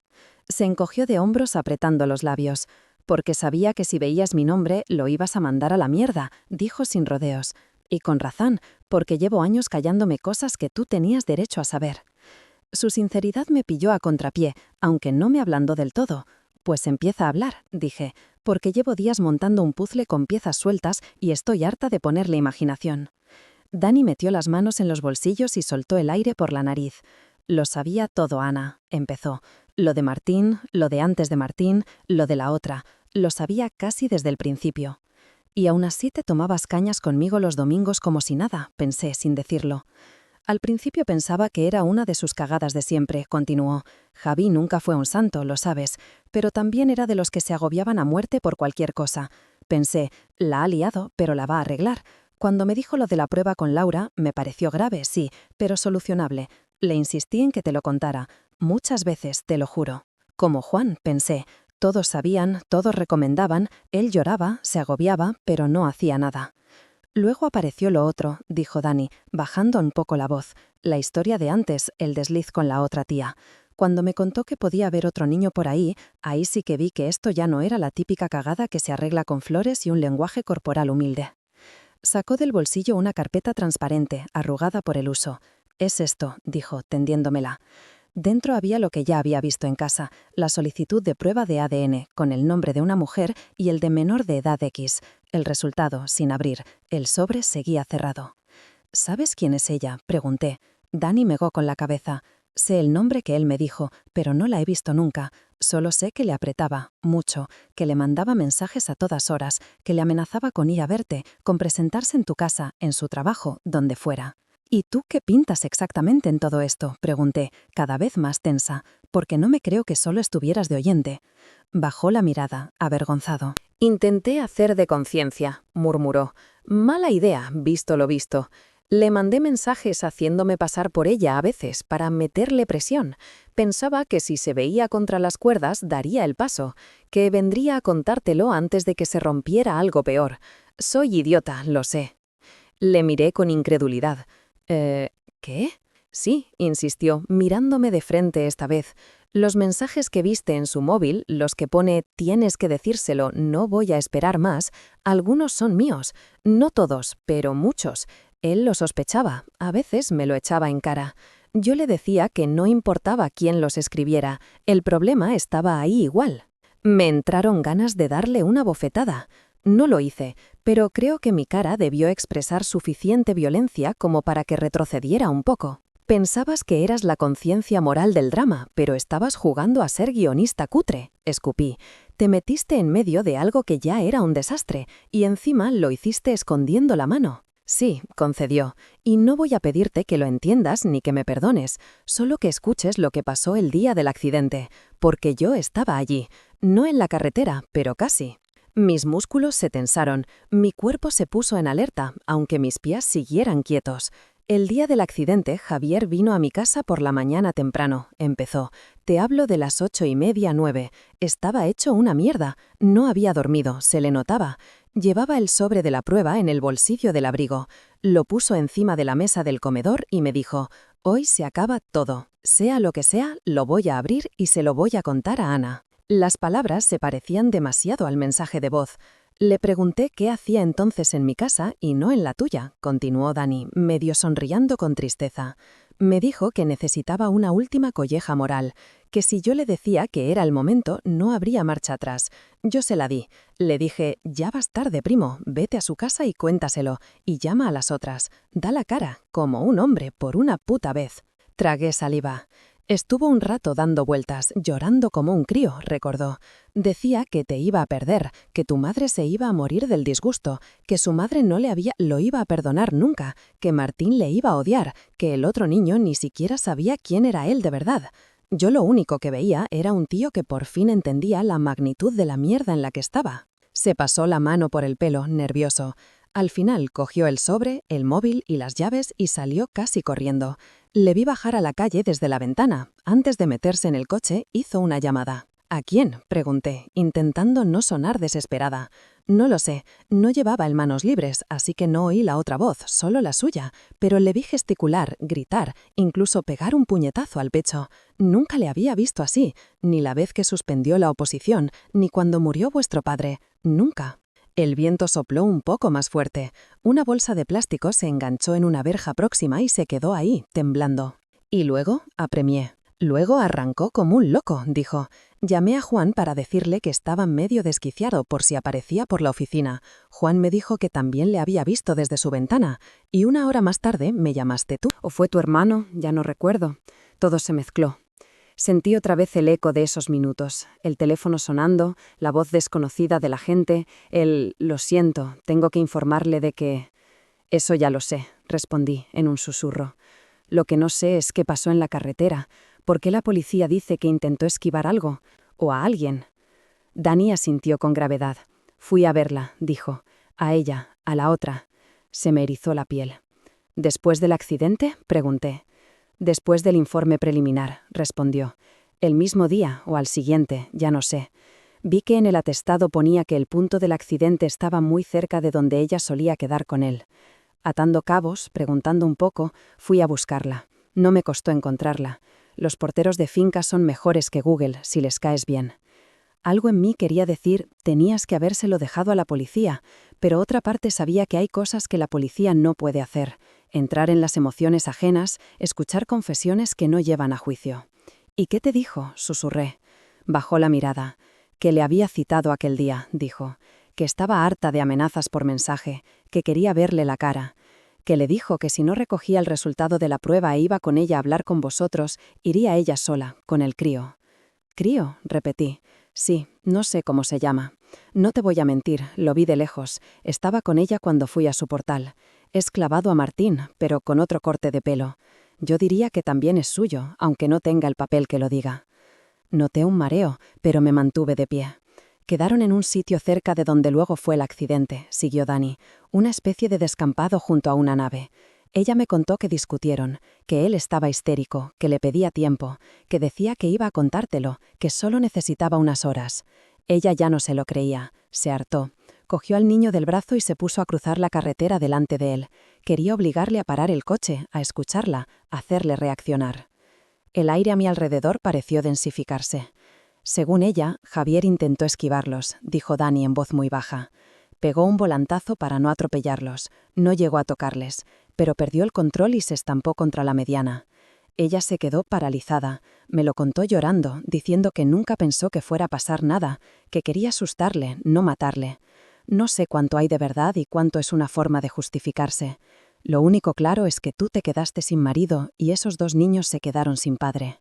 Se encogió de hombros apretando los labios. «Porque sabía que si veías mi nombre lo ibas a mandar a la mierda», dijo sin rodeos. «Y con razón, porque llevo años callándome cosas que tú tenías derecho a saber». Su sinceridad me pilló a contrapié, aunque no me ablandó del todo. «Pues empieza a hablar», dije, «porque llevo días montando un puzzle con piezas sueltas y estoy harta de ponerle imaginación». Dani metió las manos en los bolsillos y soltó el aire por la nariz. «Lo sabía todo, Ana», empezó. «Lo de Martín, lo de antes de Martín, lo de la otra. Lo sabía casi desde el principio». «Y aún así te tomabas cañas conmigo los domingos como si nada», pensé sin decirlo. «Al principio pensaba que era una de sus cagadas de siempre», continuó. «Javi nunca fue un santo, lo sabes, pero también era de los que se agobiaban a muerte por cualquier cosa. Pensé, la ha liado, pero la va a arreglar. Cuando me dijo lo de la prueba con Laura, me pareció grave, sí, pero solucionable. Le insistí en que te lo contara. Muchas veces, te lo juro. Como Juan, pensé, Todos sabían, todos recomendaban, él lloraba, se agobiaba, pero no hacía nada. Luego apareció lo otro, dijo Dani, bajando un poco la voz. La historia de antes, el desliz con la otra tía. Cuando me contó que podía haber otro niño por ahí sí que vi que esto ya no era la típica cagada que se arregla con flores y un lenguaje corporal humilde. Sacó del bolsillo una carpeta transparente, arrugada por el uso. «Es esto», dijo, tendiéndomela. Dentro había lo que ya había visto en casa, la solicitud de prueba de ADN, con el nombre de una mujer y el de menor de edad X. El resultado, sin abrir. El sobre seguía cerrado. «¿Sabes quién es ella?», pregunté. Dani negó con la cabeza. «Sé el nombre que él me dijo, pero no la he visto nunca. Solo sé que le apretaba, mucho, que le mandaba mensajes a todas horas, que le amenazaba con ir a verte, con presentarse en tu casa, en su trabajo, donde fuera». «¿Y tú qué pintas exactamente en todo esto?», pregunté, cada vez más tensa, porque no me creo que solo estuvieras de oyente. Bajó la mirada, avergonzado. «Intenté hacer de conciencia», murmuró. «Mala idea, visto lo visto. Le mandé mensajes haciéndome pasar por ella a veces para meterle presión. Pensaba que si se veía contra las cuerdas daría el paso, que vendría a contártelo antes de que se rompiera algo peor. Soy idiota, lo sé». Le miré con incredulidad. ¿Qué? Sí, insistió, mirándome de frente esta vez. Los mensajes que viste en su móvil, los que pone «tienes que decírselo, no voy a esperar más», algunos son míos. No todos, pero muchos. Él lo sospechaba, a veces me lo echaba en cara. Yo le decía que no importaba quién los escribiera, el problema estaba ahí igual. Me entraron ganas de darle una bofetada. No lo hice, pero creo que mi cara debió expresar suficiente violencia como para que retrocediera un poco. «Pensabas que eras la conciencia moral del drama, pero estabas jugando a ser guionista cutre», escupí. «Te metiste en medio de algo que ya era un desastre, y encima lo hiciste escondiendo la mano». «Sí», concedió, «y no voy a pedirte que lo entiendas ni que me perdones, solo que escuches lo que pasó el día del accidente, porque yo estaba allí, no en la carretera, pero casi». Mis músculos se tensaron, mi cuerpo se puso en alerta, aunque mis pies siguieran quietos. «El día del accidente, Javier vino a mi casa por la mañana temprano», empezó. «Te hablo de las 8:30, 9. Estaba hecho una mierda. No había dormido, se le notaba. Llevaba el sobre de la prueba en el bolsillo del abrigo. Lo puso encima de la mesa del comedor y me dijo: «Hoy se acaba todo. Sea lo que sea, lo voy a abrir y se lo voy a contar a Ana». Las palabras se parecían demasiado al mensaje de voz. Le pregunté qué hacía entonces en mi casa y no en la tuya, continuó Dani, medio sonriendo con tristeza. Me dijo que necesitaba una última colleja moral, que si yo le decía que era el momento no habría marcha atrás. Yo se la di. Le dije: «Ya vas tarde, primo, vete a su casa y cuéntaselo, y llama a las otras. Da la cara, como un hombre, por una puta vez». Tragué saliva. Estuvo un rato dando vueltas, llorando como un crío, recordó. Decía que te iba a perder, que tu madre se iba a morir del disgusto, que su madre no lo iba a perdonar nunca, que Martín le iba a odiar, que el otro niño ni siquiera sabía quién era él de verdad. Yo lo único que veía era un tío que por fin entendía la magnitud de la mierda en la que estaba. Se pasó la mano por el pelo, nervioso. Al final cogió el sobre, el móvil y las llaves y salió casi corriendo. Le vi bajar a la calle desde la ventana. Antes de meterse en el coche, hizo una llamada. «¿A quién?», pregunté, intentando no sonar desesperada. No lo sé, no llevaba el manos libres, así que no oí la otra voz, solo la suya, pero le vi gesticular, gritar, incluso pegar un puñetazo al pecho. Nunca le había visto así, ni la vez que suspendió la oposición, ni cuando murió vuestro padre. Nunca. El viento sopló un poco más fuerte. Una bolsa de plástico se enganchó en una verja próxima y se quedó ahí, temblando. «¿Y luego?», apremié. «Luego arrancó como un loco», dijo. Llamé a Juan para decirle que estaba medio desquiciado por si aparecía por la oficina. Juan me dijo que también le había visto desde su ventana. Y una hora más tarde me llamaste tú. ¿O fue tu hermano? Ya no recuerdo. Todo se mezcló. Sentí otra vez el eco de esos minutos, el teléfono sonando, la voz desconocida de la gente, «lo siento, tengo que informarle de que...». «Eso ya lo sé», respondí en un susurro. «Lo que no sé es qué pasó en la carretera. ¿Por qué la policía dice que intentó esquivar algo? ¿O a alguien?». Dani asintió con gravedad. «Fui a verla», dijo. «A ella, a la otra». Se me erizó la piel. «¿Después del accidente?», pregunté. «Después del informe preliminar», respondió. «El mismo día o al siguiente, ya no sé. Vi que en el atestado ponía que el punto del accidente estaba muy cerca de donde ella solía quedar con él. Atando cabos, preguntando un poco, fui a buscarla. No me costó encontrarla. Los porteros de fincas son mejores que Google, si les caes bien. Algo en mí quería decir, tenías que habérselo dejado a la policía, pero otra parte sabía que hay cosas que la policía no puede hacer. Entrar en las emociones ajenas, escuchar confesiones que no llevan a juicio. ¿Y qué te dijo?, susurré. Bajó la mirada. Que le había citado aquel día, dijo. Que estaba harta de amenazas por mensaje, que quería verle la cara. Que le dijo que si no recogía el resultado de la prueba e iba con ella a hablar con vosotros, iría ella sola, con el crío. ¿Crío?, repetí. Sí, no sé cómo se llama. No te voy a mentir, lo vi de lejos. Estaba con ella cuando fui a su portal. Es clavado a Martín, pero con otro corte de pelo. Yo diría que también es suyo, aunque no tenga el papel que lo diga. Noté un mareo, pero me mantuve de pie. Quedaron en un sitio cerca de donde luego fue el accidente, siguió Dani, una especie de descampado junto a una nave. Ella me contó que discutieron, que él estaba histérico, que le pedía tiempo, que decía que iba a contártelo, que solo necesitaba unas horas. Ella ya no se lo creía, se hartó. Cogió al niño del brazo y se puso a cruzar la carretera delante de él. Quería obligarle a parar el coche, a escucharla, a hacerle reaccionar. El aire a mi alrededor pareció densificarse. Según ella, Javier intentó esquivarlos, dijo Dani en voz muy baja. Pegó un volantazo para no atropellarlos. No llegó a tocarles, pero perdió el control y se estampó contra la mediana. Ella se quedó paralizada. Me lo contó llorando, diciendo que nunca pensó que fuera a pasar nada, que quería asustarle, no matarle. No sé cuánto hay de verdad y cuánto es una forma de justificarse. Lo único claro es que tú te quedaste sin marido y esos 2 niños se quedaron sin padre.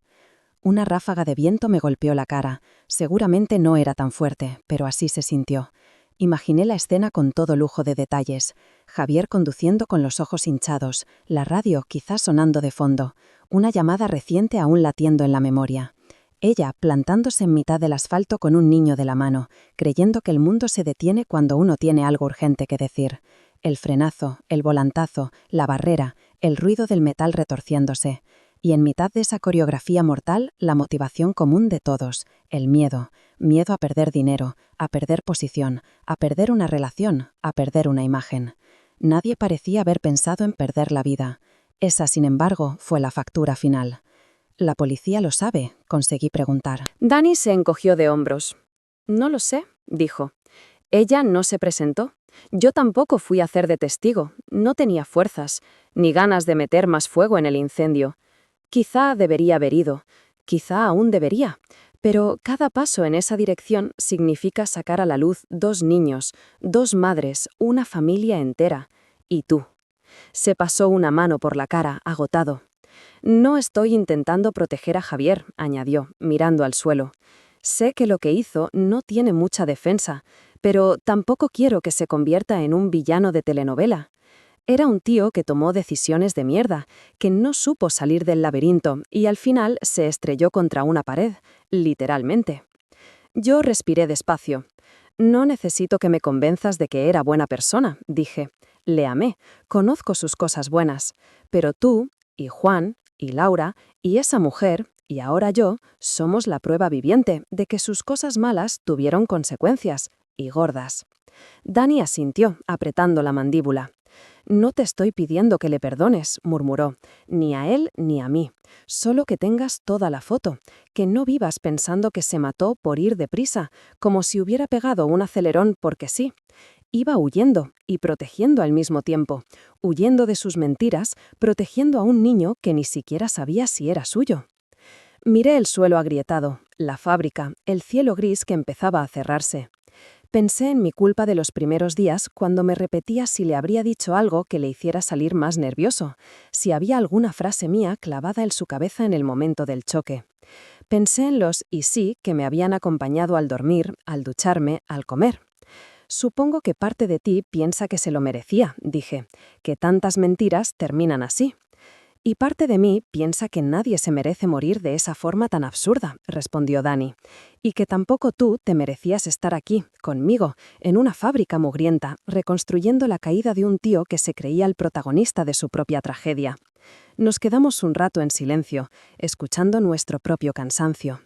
Una ráfaga de viento me golpeó la cara. Seguramente no era tan fuerte, pero así se sintió. Imaginé la escena con todo lujo de detalles. Javier conduciendo con los ojos hinchados, la radio quizás sonando de fondo, una llamada reciente aún latiendo en la memoria. Ella plantándose en mitad del asfalto con un niño de la mano, creyendo que el mundo se detiene cuando uno tiene algo urgente que decir. El frenazo, el volantazo, la barrera, el ruido del metal retorciéndose. Y en mitad de esa coreografía mortal, la motivación común de todos, el miedo. Miedo a perder dinero, a perder posición, a perder una relación, a perder una imagen. Nadie parecía haber pensado en perder la vida. Esa, sin embargo, fue la factura final. ¿La policía lo sabe?, conseguí preguntar. Dani se encogió de hombros. No lo sé, dijo. Ella no se presentó. Yo tampoco fui a hacer de testigo. No tenía fuerzas, ni ganas de meter más fuego en el incendio. Quizá debería haber ido, quizá aún debería, pero cada paso en esa dirección significa sacar a la luz 2 niños, 2 madres, una familia entera. Y tú. Se pasó una mano por la cara, agotado. No estoy intentando proteger a Javier, añadió, mirando al suelo. Sé que lo que hizo no tiene mucha defensa, pero tampoco quiero que se convierta en un villano de telenovela. Era un tío que tomó decisiones de mierda, que no supo salir del laberinto y al final se estrelló contra una pared, literalmente. Yo respiré despacio. No necesito que me convenzas de que era buena persona, dije. Le amé, conozco sus cosas buenas, pero tú, y Juan, y Laura, y esa mujer, y ahora yo, somos la prueba viviente de que sus cosas malas tuvieron consecuencias, y gordas. Dani asintió, apretando la mandíbula. No te estoy pidiendo que le perdones, murmuró, ni a él ni a mí. Solo que tengas toda la foto, que no vivas pensando que se mató por ir deprisa, como si hubiera pegado un acelerón porque sí. Iba huyendo y protegiendo al mismo tiempo, huyendo de sus mentiras, protegiendo a un niño que ni siquiera sabía si era suyo. Miré el suelo agrietado, la fábrica, el cielo gris que empezaba a cerrarse. Pensé en mi culpa de los primeros días cuando me repetía si le habría dicho algo que le hiciera salir más nervioso, si había alguna frase mía clavada en su cabeza en el momento del choque. Pensé en los y sí que me habían acompañado al dormir, al ducharme, al comer. Supongo que parte de ti piensa que se lo merecía, dije, que tantas mentiras terminan así. Y parte de mí piensa que nadie se merece morir de esa forma tan absurda, respondió Dani, y que tampoco tú te merecías estar aquí, conmigo, en una fábrica mugrienta, reconstruyendo la caída de un tío que se creía el protagonista de su propia tragedia. Nos quedamos un rato en silencio, escuchando nuestro propio cansancio.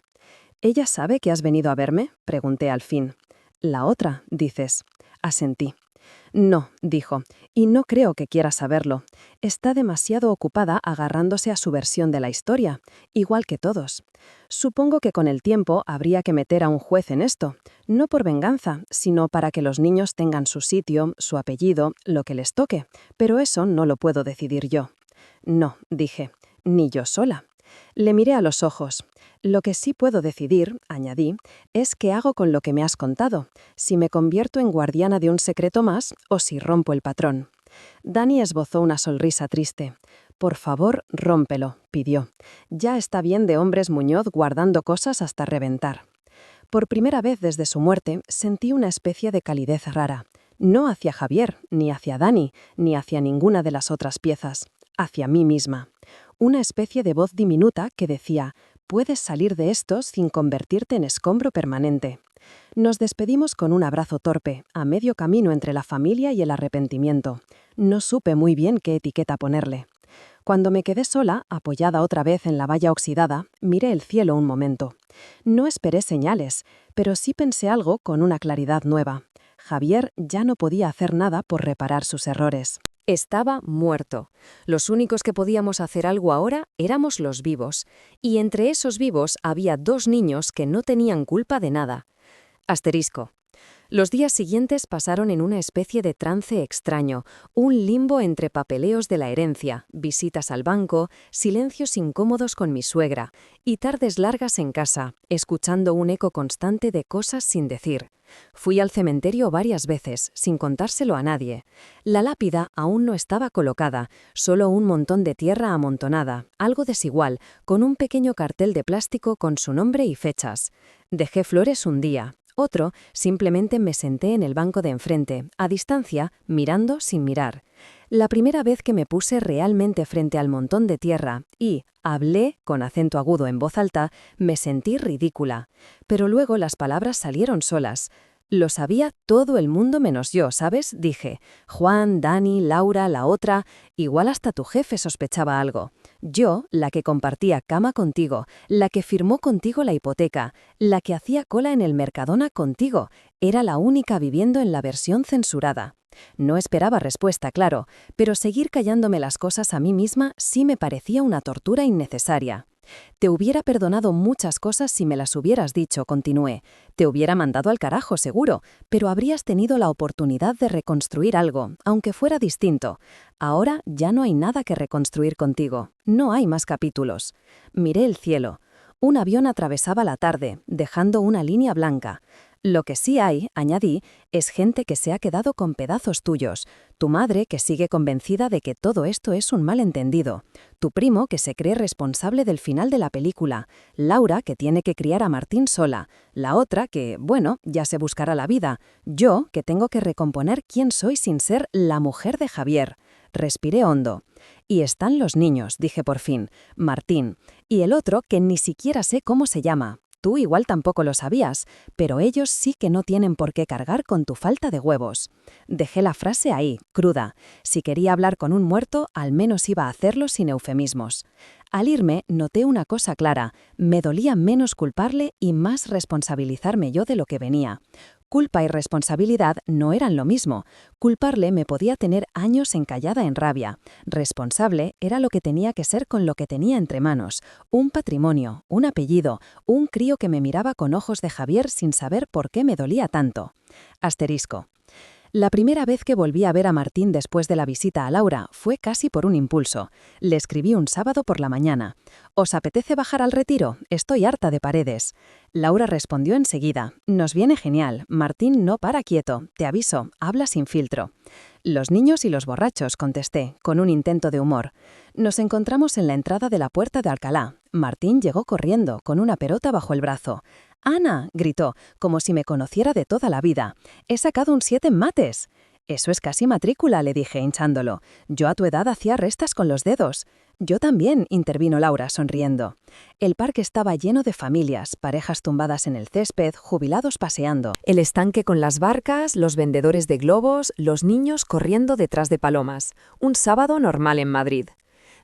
¿Ella sabe que has venido a verme?, pregunté al fin. La otra, dices. Asentí. No, dijo, y no creo que quiera saberlo. Está demasiado ocupada agarrándose a su versión de la historia, igual que todos. Supongo que con el tiempo habría que meter a un juez en esto, no por venganza, sino para que los niños tengan su sitio, su apellido, lo que les toque, pero eso no lo puedo decidir yo. No, dije, ni yo sola. Le miré a los ojos. Lo que sí puedo decidir, añadí, es qué hago con lo que me has contado, si me convierto en guardiana de un secreto más o si rompo el patrón. Dani esbozó una sonrisa triste. Por favor, rómpelo, pidió. Ya está bien de hombres Muñoz guardando cosas hasta reventar. Por primera vez desde su muerte sentí una especie de calidez rara. No hacia Javier, ni hacia Dani, ni hacia ninguna de las otras piezas. Hacia mí misma. Una especie de voz diminuta que decía: puedes salir de esto sin convertirte en escombro permanente. Nos despedimos con un abrazo torpe, a medio camino entre la familia y el arrepentimiento. No supe muy bien qué etiqueta ponerle. Cuando me quedé sola, apoyada otra vez en la valla oxidada, miré el cielo un momento. No esperé señales, pero sí pensé algo con una claridad nueva. Javier ya no podía hacer nada por reparar sus errores. Estaba muerto. Los únicos que podíamos hacer algo ahora éramos los vivos, y entre esos vivos había 2 niños que no tenían culpa de nada. Asterisco. Los días siguientes pasaron en una especie de trance extraño, un limbo entre papeleos de la herencia, visitas al banco, silencios incómodos con mi suegra, y tardes largas en casa, escuchando un eco constante de cosas sin decir. Fui al cementerio varias veces, sin contárselo a nadie. La lápida aún no estaba colocada, solo un montón de tierra amontonada, algo desigual, con un pequeño cartel de plástico con su nombre y fechas. Dejé flores un día. Otro, simplemente me senté en el banco de enfrente, a distancia, mirando sin mirar. La primera vez que me puse realmente frente al montón de tierra y hablé, con acento agudo en voz alta, me sentí ridícula. Pero luego las palabras salieron solas. Lo sabía todo el mundo menos yo, ¿sabes? Dije. Juan, Dani, Laura, la otra, igual hasta tu jefe sospechaba algo. Yo, la que compartía cama contigo, la que firmó contigo la hipoteca, la que hacía cola en el Mercadona contigo, era la única viviendo en la versión censurada. No esperaba respuesta, claro, pero seguir callándome las cosas a mí misma sí me parecía una tortura innecesaria. Te hubiera perdonado muchas cosas si me las hubieras dicho, continué. Te hubiera mandado al carajo, seguro, pero habrías tenido la oportunidad de reconstruir algo, aunque fuera distinto. Ahora ya no hay nada que reconstruir contigo. No hay más capítulos. Miré el cielo. Un avión atravesaba la tarde, dejando una línea blanca. Lo que sí hay, añadí, es gente que se ha quedado con pedazos tuyos, tu madre que sigue convencida de que todo esto es un malentendido, tu primo que se cree responsable del final de la película, Laura que tiene que criar a Martín sola, la otra que, bueno, ya se buscará la vida, yo que tengo que recomponer quién soy sin ser la mujer de Javier. Respiré hondo. Y están los niños, dije por fin, Martín, y el otro que ni siquiera sé cómo se llama. Tú igual tampoco lo sabías, pero ellos sí que no tienen por qué cargar con tu falta de huevos. Dejé la frase ahí, cruda. Si quería hablar con un muerto, al menos iba a hacerlo sin eufemismos. Al irme, noté una cosa clara. Me dolía menos culparle y más responsabilizarme yo de lo que venía. Culpa y responsabilidad no eran lo mismo. Culparle me podía tener años encallada en rabia. Responsable era lo que tenía que ser con lo que tenía entre manos. Un patrimonio, un apellido, un crío que me miraba con ojos de Javier sin saber por qué me dolía tanto. Asterisco. La primera vez que volví a ver a Martín después de la visita a Laura fue casi por un impulso. Le escribí un sábado por la mañana. ¿Os apetece bajar al retiro? Estoy harta de paredes. Laura respondió enseguida. Nos viene genial. Martín no para quieto. Te aviso, habla sin filtro. Los niños y los borrachos, contesté, con un intento de humor. Nos encontramos en la entrada de la puerta de Alcalá. Martín llegó corriendo, con una pelota bajo el brazo. «¡Ana!», gritó, como si me conociera de toda la vida. «He sacado un 7 en mates». «Eso es casi matrícula», le dije, hinchándolo. «Yo a tu edad hacía restas con los dedos». «Yo también», intervino Laura, sonriendo. El parque estaba lleno de familias, parejas tumbadas en el césped, jubilados paseando. El estanque con las barcas, los vendedores de globos, los niños corriendo detrás de palomas. Un sábado normal en Madrid.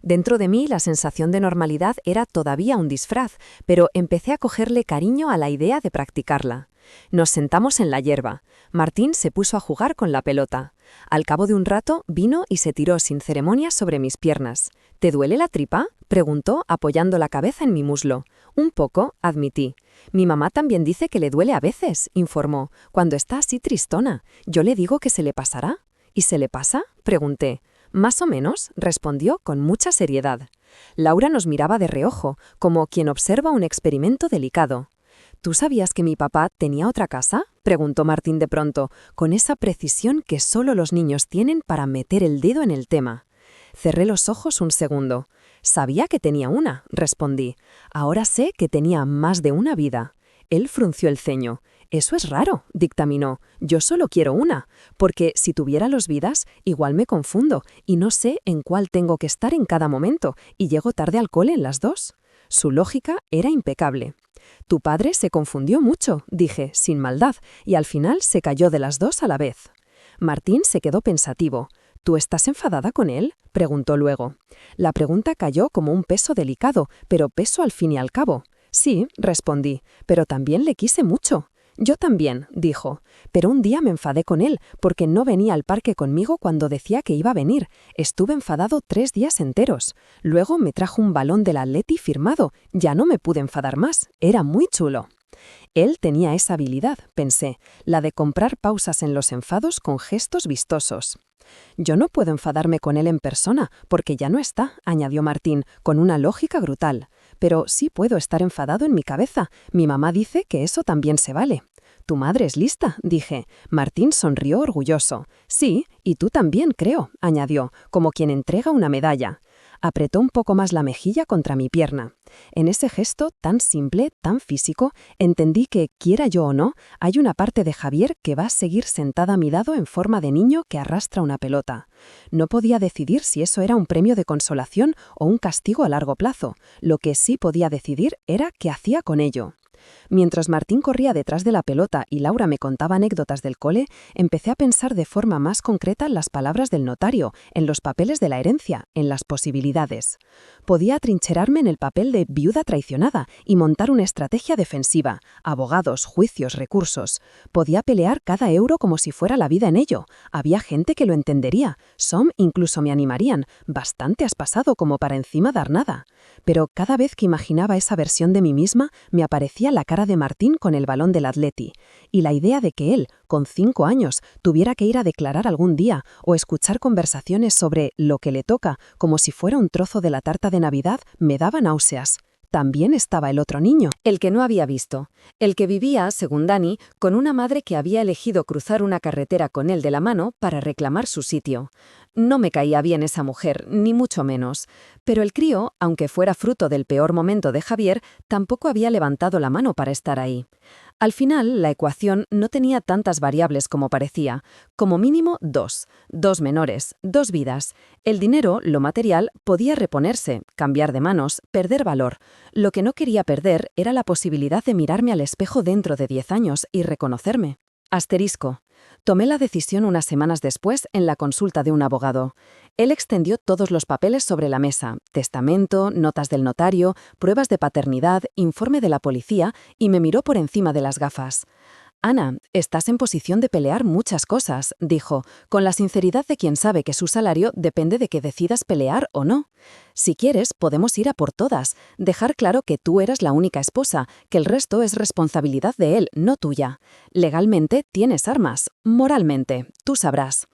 Dentro de mí la sensación de normalidad era todavía un disfraz, pero empecé a cogerle cariño a la idea de practicarla. Nos sentamos en la hierba. Martín se puso a jugar con la pelota. Al cabo de un rato vino y se tiró sin ceremonia sobre mis piernas. ¿Te duele la tripa?, preguntó, apoyando la cabeza en mi muslo. Un poco, admití. Mi mamá también dice que le duele a veces, informó, cuando está así tristona. Yo le digo que se le pasará. ¿Y se le pasa?, pregunté. Más o menos, respondió con mucha seriedad. Laura nos miraba de reojo, como quien observa un experimento delicado. ¿Tú sabías que mi papá tenía otra casa?, preguntó Martín de pronto, con esa precisión que solo los niños tienen para meter el dedo en el tema. Cerré los ojos un segundo. Sabía que tenía una, respondí. Ahora sé que tenía más de una vida. Él frunció el ceño. Eso es raro, dictaminó. Yo solo quiero una, porque si tuviera 2 vidas, igual me confundo y no sé en cuál tengo que estar en cada momento y llego tarde al cole en las 2. Su lógica era impecable. Tu padre se confundió mucho, dije, sin maldad, y al final se cayó de las 2 a la vez. Martín se quedó pensativo. ¿Tú estás enfadada con él?, preguntó luego. La pregunta cayó como un peso delicado, pero peso al fin y al cabo. Sí, respondí, pero también le quise mucho. Yo también, dijo, pero un día me enfadé con él porque no venía al parque conmigo cuando decía que iba a venir. Estuve enfadado 3 días enteros. Luego me trajo un balón del Atleti firmado. Ya no me pude enfadar más. Era muy chulo. Él tenía esa habilidad, pensé, la de comprar pausas en los enfados con gestos vistosos. Yo no puedo enfadarme con él en persona, porque ya no está, añadió Martín, con una lógica brutal. Pero sí puedo estar enfadado en mi cabeza. Mi mamá dice que eso también se vale. Tu madre es lista, dije. Martín sonrió orgulloso. Sí, y tú también, creo, añadió, como quien entrega una medalla. Apretó un poco más la mejilla contra mi pierna. En ese gesto tan simple, tan físico, entendí que, quiera yo o no, hay una parte de Javier que va a seguir sentada a mi lado en forma de niño que arrastra una pelota. No podía decidir si eso era un premio de consolación o un castigo a largo plazo. Lo que sí podía decidir era qué hacía con ello. Mientras Martín corría detrás de la pelota y Laura me contaba anécdotas del cole, empecé a pensar de forma más concreta en las palabras del notario, en los papeles de la herencia, en las posibilidades. Podía atrincherarme en el papel de viuda traicionada y montar una estrategia defensiva, abogados, juicios, recursos. Podía pelear cada euro como si fuera la vida en ello. Había gente que lo entendería. Som incluso me animarían. Bastante has pasado como para encima dar nada. Pero cada vez que imaginaba esa versión de mí misma, me aparecía la cara de Martín con el balón del Atleti, y la idea de que él, con 5 años, tuviera que ir a declarar algún día o escuchar conversaciones sobre lo que le toca como si fuera un trozo de la tarta de Navidad me daba náuseas. También estaba el otro niño. El que no había visto. El que vivía, según Dani, con una madre que había elegido cruzar una carretera con él de la mano para reclamar su sitio. No me caía bien esa mujer, ni mucho menos. Pero el crío, aunque fuera fruto del peor momento de Javier, tampoco había levantado la mano para estar ahí. Al final, la ecuación no tenía tantas variables como parecía. Como mínimo 2. 2 menores, 2 vidas. El dinero, lo material, podía reponerse, cambiar de manos, perder valor. Lo que no quería perder era la posibilidad de mirarme al espejo dentro de 10 años y reconocerme. Asterisco. Tomé la decisión unas semanas después en la consulta de un abogado. Él extendió todos los papeles sobre la mesa: testamento, notas del notario, pruebas de paternidad, informe de la policía, y me miró por encima de las gafas. Ana, estás en posición de pelear muchas cosas, dijo, con la sinceridad de quien sabe que su salario depende de que decidas pelear o no. Si quieres, podemos ir a por todas, dejar claro que tú eras la única esposa, que el resto es responsabilidad de él, no tuya. Legalmente tienes armas, moralmente, tú sabrás.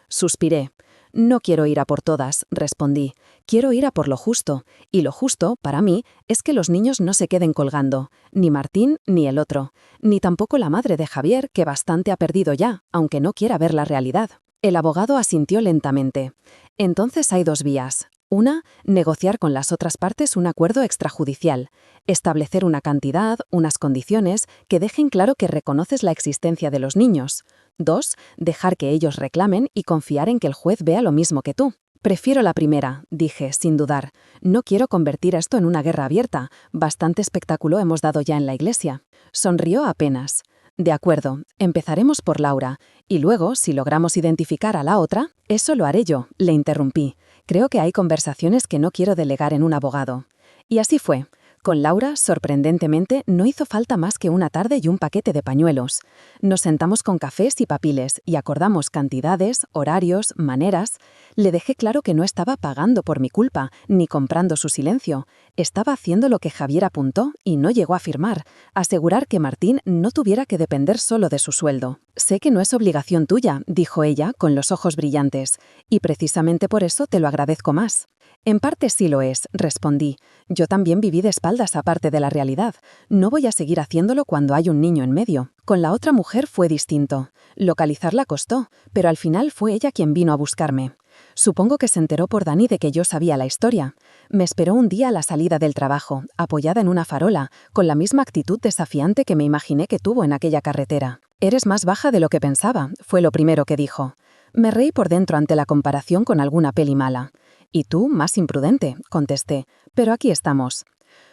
Suspiré. No quiero ir a por todas, respondí. Quiero ir a por lo justo, y lo justo, para mí, es que los niños no se queden colgando, ni Martín ni el otro, ni tampoco la madre de Javier, que bastante ha perdido ya, aunque no quiera ver la realidad. El abogado asintió lentamente. Entonces hay 2 vías. Una, negociar con las otras partes un acuerdo extrajudicial, establecer una cantidad, unas condiciones que dejen claro que reconoces la existencia de los niños. 2, dejar que ellos reclamen y confiar en que el juez vea lo mismo que tú. Prefiero la primera, dije, sin dudar. No quiero convertir esto en una guerra abierta. Bastante espectáculo hemos dado ya en la iglesia. Sonrió apenas. De acuerdo, empezaremos por Laura, y luego, si logramos identificar a la otra, eso lo haré yo, le interrumpí. Creo que hay conversaciones que no quiero delegar en un abogado. Y así fue. Con Laura, sorprendentemente, no hizo falta más que una tarde y un paquete de pañuelos. Nos sentamos con cafés y papiles y acordamos cantidades, horarios, maneras. Le dejé claro que no estaba pagando por mi culpa, ni comprando su silencio. Estaba haciendo lo que Javier apuntó y no llegó a firmar, asegurar que Martín no tuviera que depender solo de su sueldo. «Sé que no es obligación tuya», dijo ella con los ojos brillantes, «y precisamente por eso te lo agradezco más». «En parte sí lo es», respondí. «Yo también viví de espaldas aparte de la realidad. No voy a seguir haciéndolo cuando hay un niño en medio». Con la otra mujer fue distinto. Localizarla costó, pero al final fue ella quien vino a buscarme. Supongo que se enteró por Dani de que yo sabía la historia. Me esperó un día a la salida del trabajo, apoyada en una farola, con la misma actitud desafiante que me imaginé que tuvo en aquella carretera. «Eres más baja de lo que pensaba», fue lo primero que dijo. Me reí por dentro ante la comparación con alguna peli mala. «Y tú, más imprudente», contesté, «pero aquí estamos».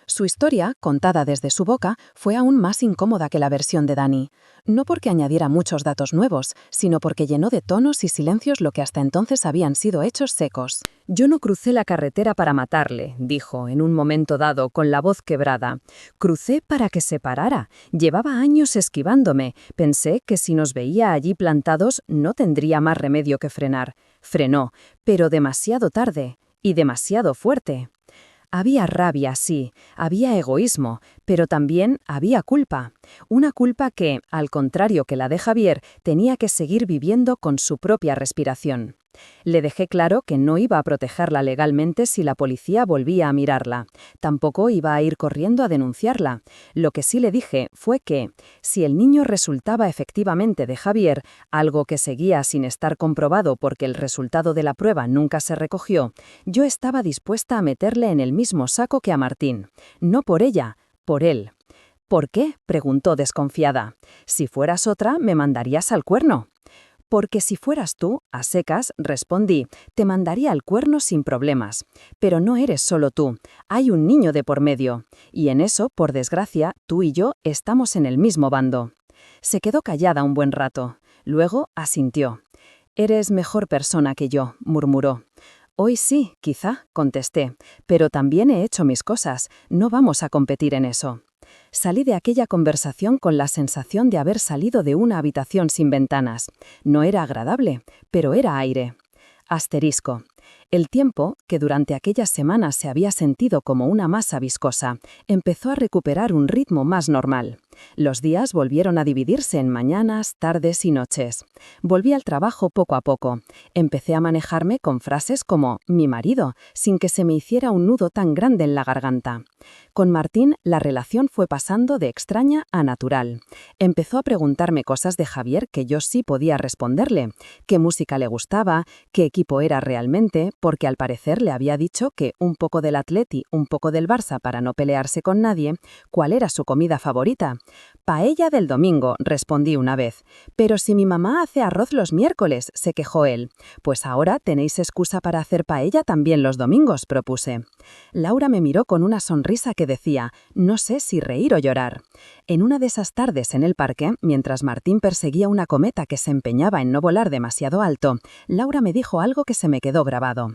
Su historia, contada desde su boca, fue aún más incómoda que la versión de Dani. No porque añadiera muchos datos nuevos, sino porque llenó de tonos y silencios lo que hasta entonces habían sido hechos secos. «Yo no crucé la carretera para matarle», dijo en un momento dado con la voz quebrada. «Crucé para que se parara. Llevaba años esquivándome. Pensé que si nos veía allí plantados no tendría más remedio que frenar. Frenó, pero demasiado tarde y demasiado fuerte». Había rabia, sí, había egoísmo, pero también había culpa. Una culpa que, al contrario que la de Javier, tenía que seguir viviendo con su propia respiración. Le dejé claro que no iba a protegerla legalmente si la policía volvía a mirarla. Tampoco iba a ir corriendo a denunciarla. Lo que sí le dije fue que, si el niño resultaba efectivamente de Javier, algo que seguía sin estar comprobado porque el resultado de la prueba nunca se recogió, yo estaba dispuesta a meterle en el mismo saco que a Martín. No por ella, por él. «¿Por qué?», preguntó desconfiada. «Si fueras otra, me mandarías al cuerno». «Porque si fueras tú, a secas», respondí, «te mandaría al cuerno sin problemas. Pero no eres solo tú, hay un niño de por medio. Y en eso, por desgracia, tú y yo estamos en el mismo bando». Se quedó callada un buen rato. Luego asintió. «Eres mejor persona que yo», murmuró. «Hoy sí, quizá», contesté, «pero también he hecho mis cosas, no vamos a competir en eso». Salí de aquella conversación con la sensación de haber salido de una habitación sin ventanas. No era agradable, pero era aire. Asterisco. El tiempo, que durante aquellas semanas se había sentido como una masa viscosa, empezó a recuperar un ritmo más normal. Los días volvieron a dividirse en mañanas, tardes y noches. Volví al trabajo poco a poco. Empecé a manejarme con frases como «mi marido», sin que se me hiciera un nudo tan grande en la garganta. Con Martín, la relación fue pasando de extraña a natural. Empezó a preguntarme cosas de Javier que yo sí podía responderle. ¿Qué música le gustaba? ¿Qué equipo era realmente? Porque al parecer le había dicho que un poco del Atleti, un poco del Barça para no pelearse con nadie. ¿Cuál era su comida favorita? «Paella del domingo», respondí una vez. «Pero si mi mamá hace arroz los miércoles», se quejó él. «Pues ahora tenéis excusa para hacer paella también los domingos», propuse. Laura me miró con una sonrisa que decía, no sé si reír o llorar. En una de esas tardes en el parque, mientras Martín perseguía una cometa que se empeñaba en no volar demasiado alto, Laura me dijo algo que se me quedó grabado.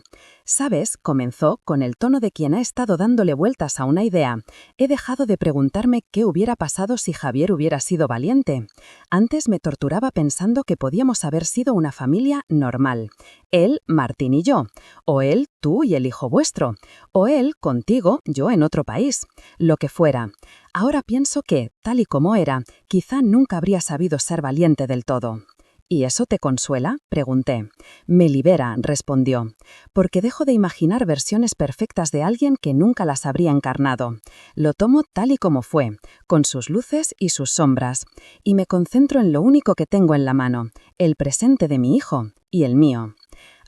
«¿Sabes?», comenzó, con el tono de quien ha estado dándole vueltas a una idea. «He dejado de preguntarme qué hubiera pasado si Javier hubiera sido valiente. Antes me torturaba pensando que podíamos haber sido una familia normal. Él, Martín y yo. O él, tú y el hijo vuestro. O él, contigo, yo en otro país. Lo que fuera. Ahora pienso que, tal y como era, quizá nunca habría sabido ser valiente del todo». «¿Y eso te consuela?», pregunté. «Me libera», respondió, «porque dejo de imaginar versiones perfectas de alguien que nunca las habría encarnado. Lo tomo tal y como fue, con sus luces y sus sombras, y me concentro en lo único que tengo en la mano, el presente de mi hijo y el mío».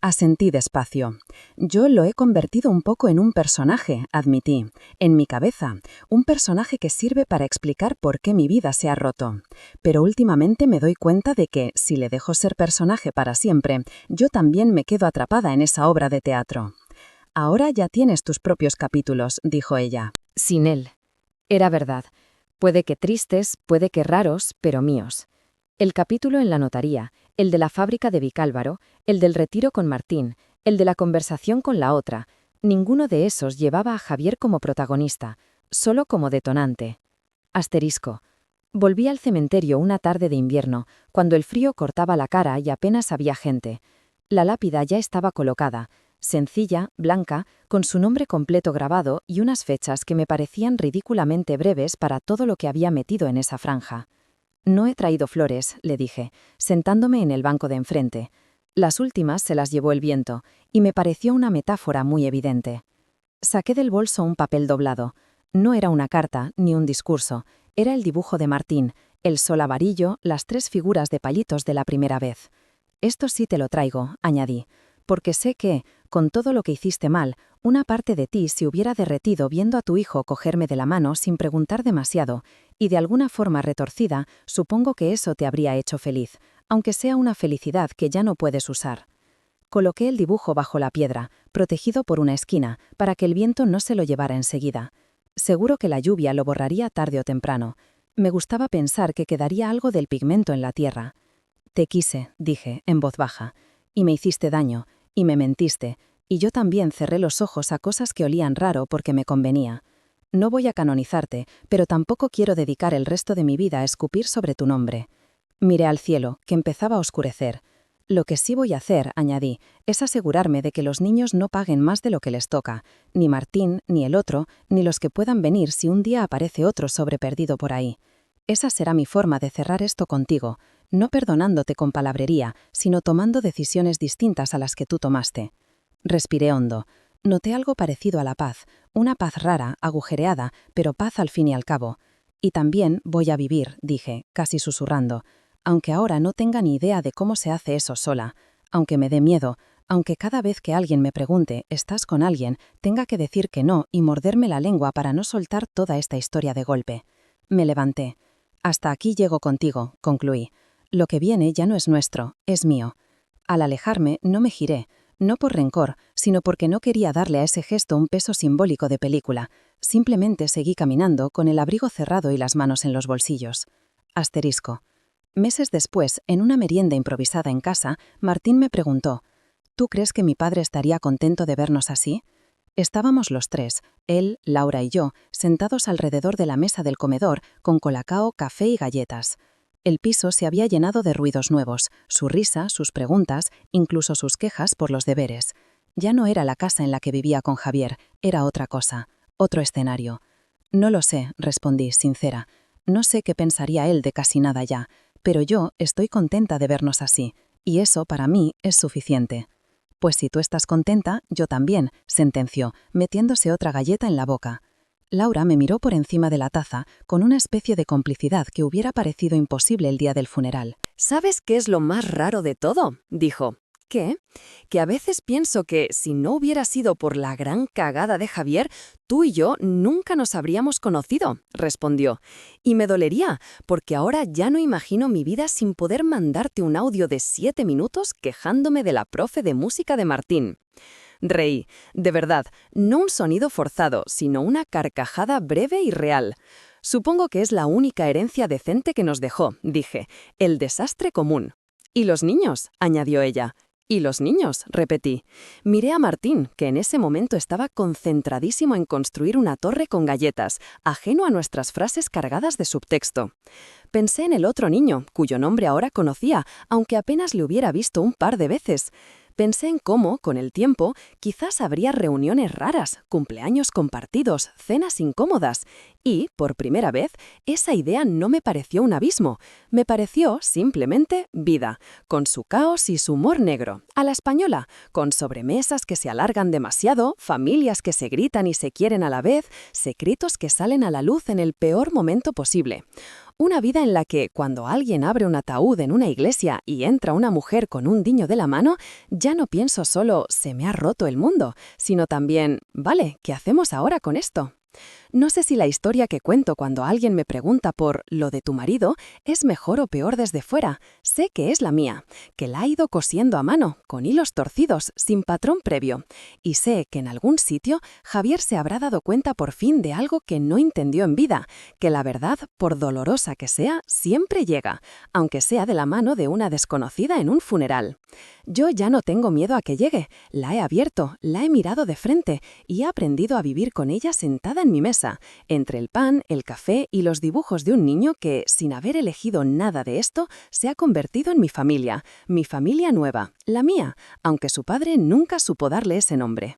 Asentí despacio. «Yo lo he convertido un poco en un personaje», admití, «en mi cabeza, un personaje que sirve para explicar por qué mi vida se ha roto. Pero últimamente me doy cuenta de que, si le dejo ser personaje para siempre, yo también me quedo atrapada en esa obra de teatro». «Ahora ya tienes tus propios capítulos», dijo ella. Sin él. Era verdad. Puede que tristes, puede que raros, pero míos. El capítulo en la notaría, el de la fábrica de Vicálvaro, el del retiro con Martín, El de la conversación con la otra. Ninguno de esos llevaba a Javier como protagonista, solo como detonante. Asterisco. Volví al cementerio una tarde de invierno, cuando el frío cortaba la cara y apenas había gente. La lápida ya estaba colocada, sencilla, blanca, con su nombre completo grabado y unas fechas que me parecían ridículamente breves para todo lo que había metido en esa franja. «No he traído flores», le dije, sentándome en el banco de enfrente. Las últimas se las llevó el viento, y me pareció una metáfora muy evidente. Saqué del bolso un papel doblado. No era una carta, ni un discurso. Era el dibujo de Martín, el sol amarillo, las 3 figuras de palitos de la primera vez. «Esto sí te lo traigo», añadí, «porque sé que, con todo lo que hiciste mal, una parte de ti se hubiera derretido viendo a tu hijo cogerme de la mano sin preguntar demasiado, y de alguna forma retorcida, supongo que eso te habría hecho feliz, aunque sea una felicidad que ya no puedes usar». Coloqué el dibujo bajo la piedra, protegido por una esquina, para que el viento no se lo llevara enseguida. Seguro que la lluvia lo borraría tarde o temprano. Me gustaba pensar que quedaría algo del pigmento en la tierra. «Te quise», dije, en voz baja, «y me hiciste daño, y me mentiste, y yo también cerré los ojos a cosas que olían raro porque me convenía. No voy a canonizarte, pero tampoco quiero dedicar el resto de mi vida a escupir sobre tu nombre». Miré al cielo, que empezaba a oscurecer. «Lo que sí voy a hacer», añadí, «es asegurarme de que los niños no paguen más de lo que les toca, ni Martín, ni el otro, ni los que puedan venir si un día aparece otro sobreperdido por ahí. Esa será mi forma de cerrar esto contigo, no perdonándote con palabrería, sino tomando decisiones distintas a las que tú tomaste». Respiré hondo. Noté algo parecido a la paz, una paz rara, agujereada, pero paz al fin y al cabo. «Y también voy a vivir», dije, casi susurrando, «aunque ahora no tenga ni idea de cómo se hace eso sola, aunque me dé miedo, aunque cada vez que alguien me pregunte, ¿estás con alguien?, tenga que decir que no y morderme la lengua para no soltar toda esta historia de golpe». Me levanté. «Hasta aquí llego contigo», concluí. «Lo que viene ya no es nuestro, es mío». Al alejarme, no me giré, no por rencor, sino porque no quería darle a ese gesto un peso simbólico de película. Simplemente seguí caminando con el abrigo cerrado y las manos en los bolsillos. Asterisco. Meses después, en una merienda improvisada en casa, Martín me preguntó, «¿Tú crees que mi padre estaría contento de vernos así?». Estábamos los 3, él, Laura y yo, sentados alrededor de la mesa del comedor con colacao, café y galletas. El piso se había llenado de ruidos nuevos, su risa, sus preguntas, incluso sus quejas por los deberes. Ya no era la casa en la que vivía con Javier, era otra cosa, otro escenario. «No lo sé», respondí, sincera. «No sé qué pensaría él de casi nada ya, pero yo estoy contenta de vernos así, y eso para mí es suficiente». «Pues si tú estás contenta, yo también», sentenció, metiéndose otra galleta en la boca. Laura me miró por encima de la taza, con una especie de complicidad que hubiera parecido imposible el día del funeral. «¿Sabes qué es lo más raro de todo?», dijo. «¿Qué? Que a veces pienso que, si no hubiera sido por la gran cagada de Javier, tú y yo nunca nos habríamos conocido», respondió. «Y me dolería, porque ahora ya no imagino mi vida sin poder mandarte un audio de 7 minutos quejándome de la profe de música de Martín». Reí. De verdad, no un sonido forzado, sino una carcajada breve y real. «Supongo que es la única herencia decente que nos dejó», dije. «El desastre común». «¿Y los niños?», añadió ella. «¿Y los niños?», repetí. Miré a Martín, que en ese momento estaba concentradísimo en construir una torre con galletas, ajeno a nuestras frases cargadas de subtexto. Pensé en el otro niño, cuyo nombre ahora conocía, aunque apenas le hubiera visto un par de veces. Pensé en cómo, con el tiempo, quizás habría reuniones raras, cumpleaños compartidos, cenas incómodas. Y, por primera vez, esa idea no me pareció un abismo. Me pareció, simplemente, vida, con su caos y su humor negro, a la española, con sobremesas que se alargan demasiado, familias que se gritan y se quieren a la vez, secretos que salen a la luz en el peor momento posible. Una vida en la que, cuando alguien abre un ataúd en una iglesia y entra una mujer con un niño de la mano, ya no pienso solo «se me ha roto el mundo», sino también «vale, ¿qué hacemos ahora con esto?». No sé si la historia que cuento cuando alguien me pregunta por lo de tu marido es mejor o peor desde fuera. Sé que es la mía, que la ha ido cosiendo a mano, con hilos torcidos, sin patrón previo. Y sé que en algún sitio Javier se habrá dado cuenta por fin de algo que no entendió en vida, que la verdad, por dolorosa que sea, siempre llega, aunque sea de la mano de una desconocida en un funeral. Yo ya no tengo miedo a que llegue, la he abierto, la he mirado de frente y he aprendido a vivir con ella sentada en mi mesa, entre el pan, el café y los dibujos de un niño que, sin haber elegido nada de esto, se ha convertido en mi familia nueva, la mía, aunque su padre nunca supo darle ese nombre.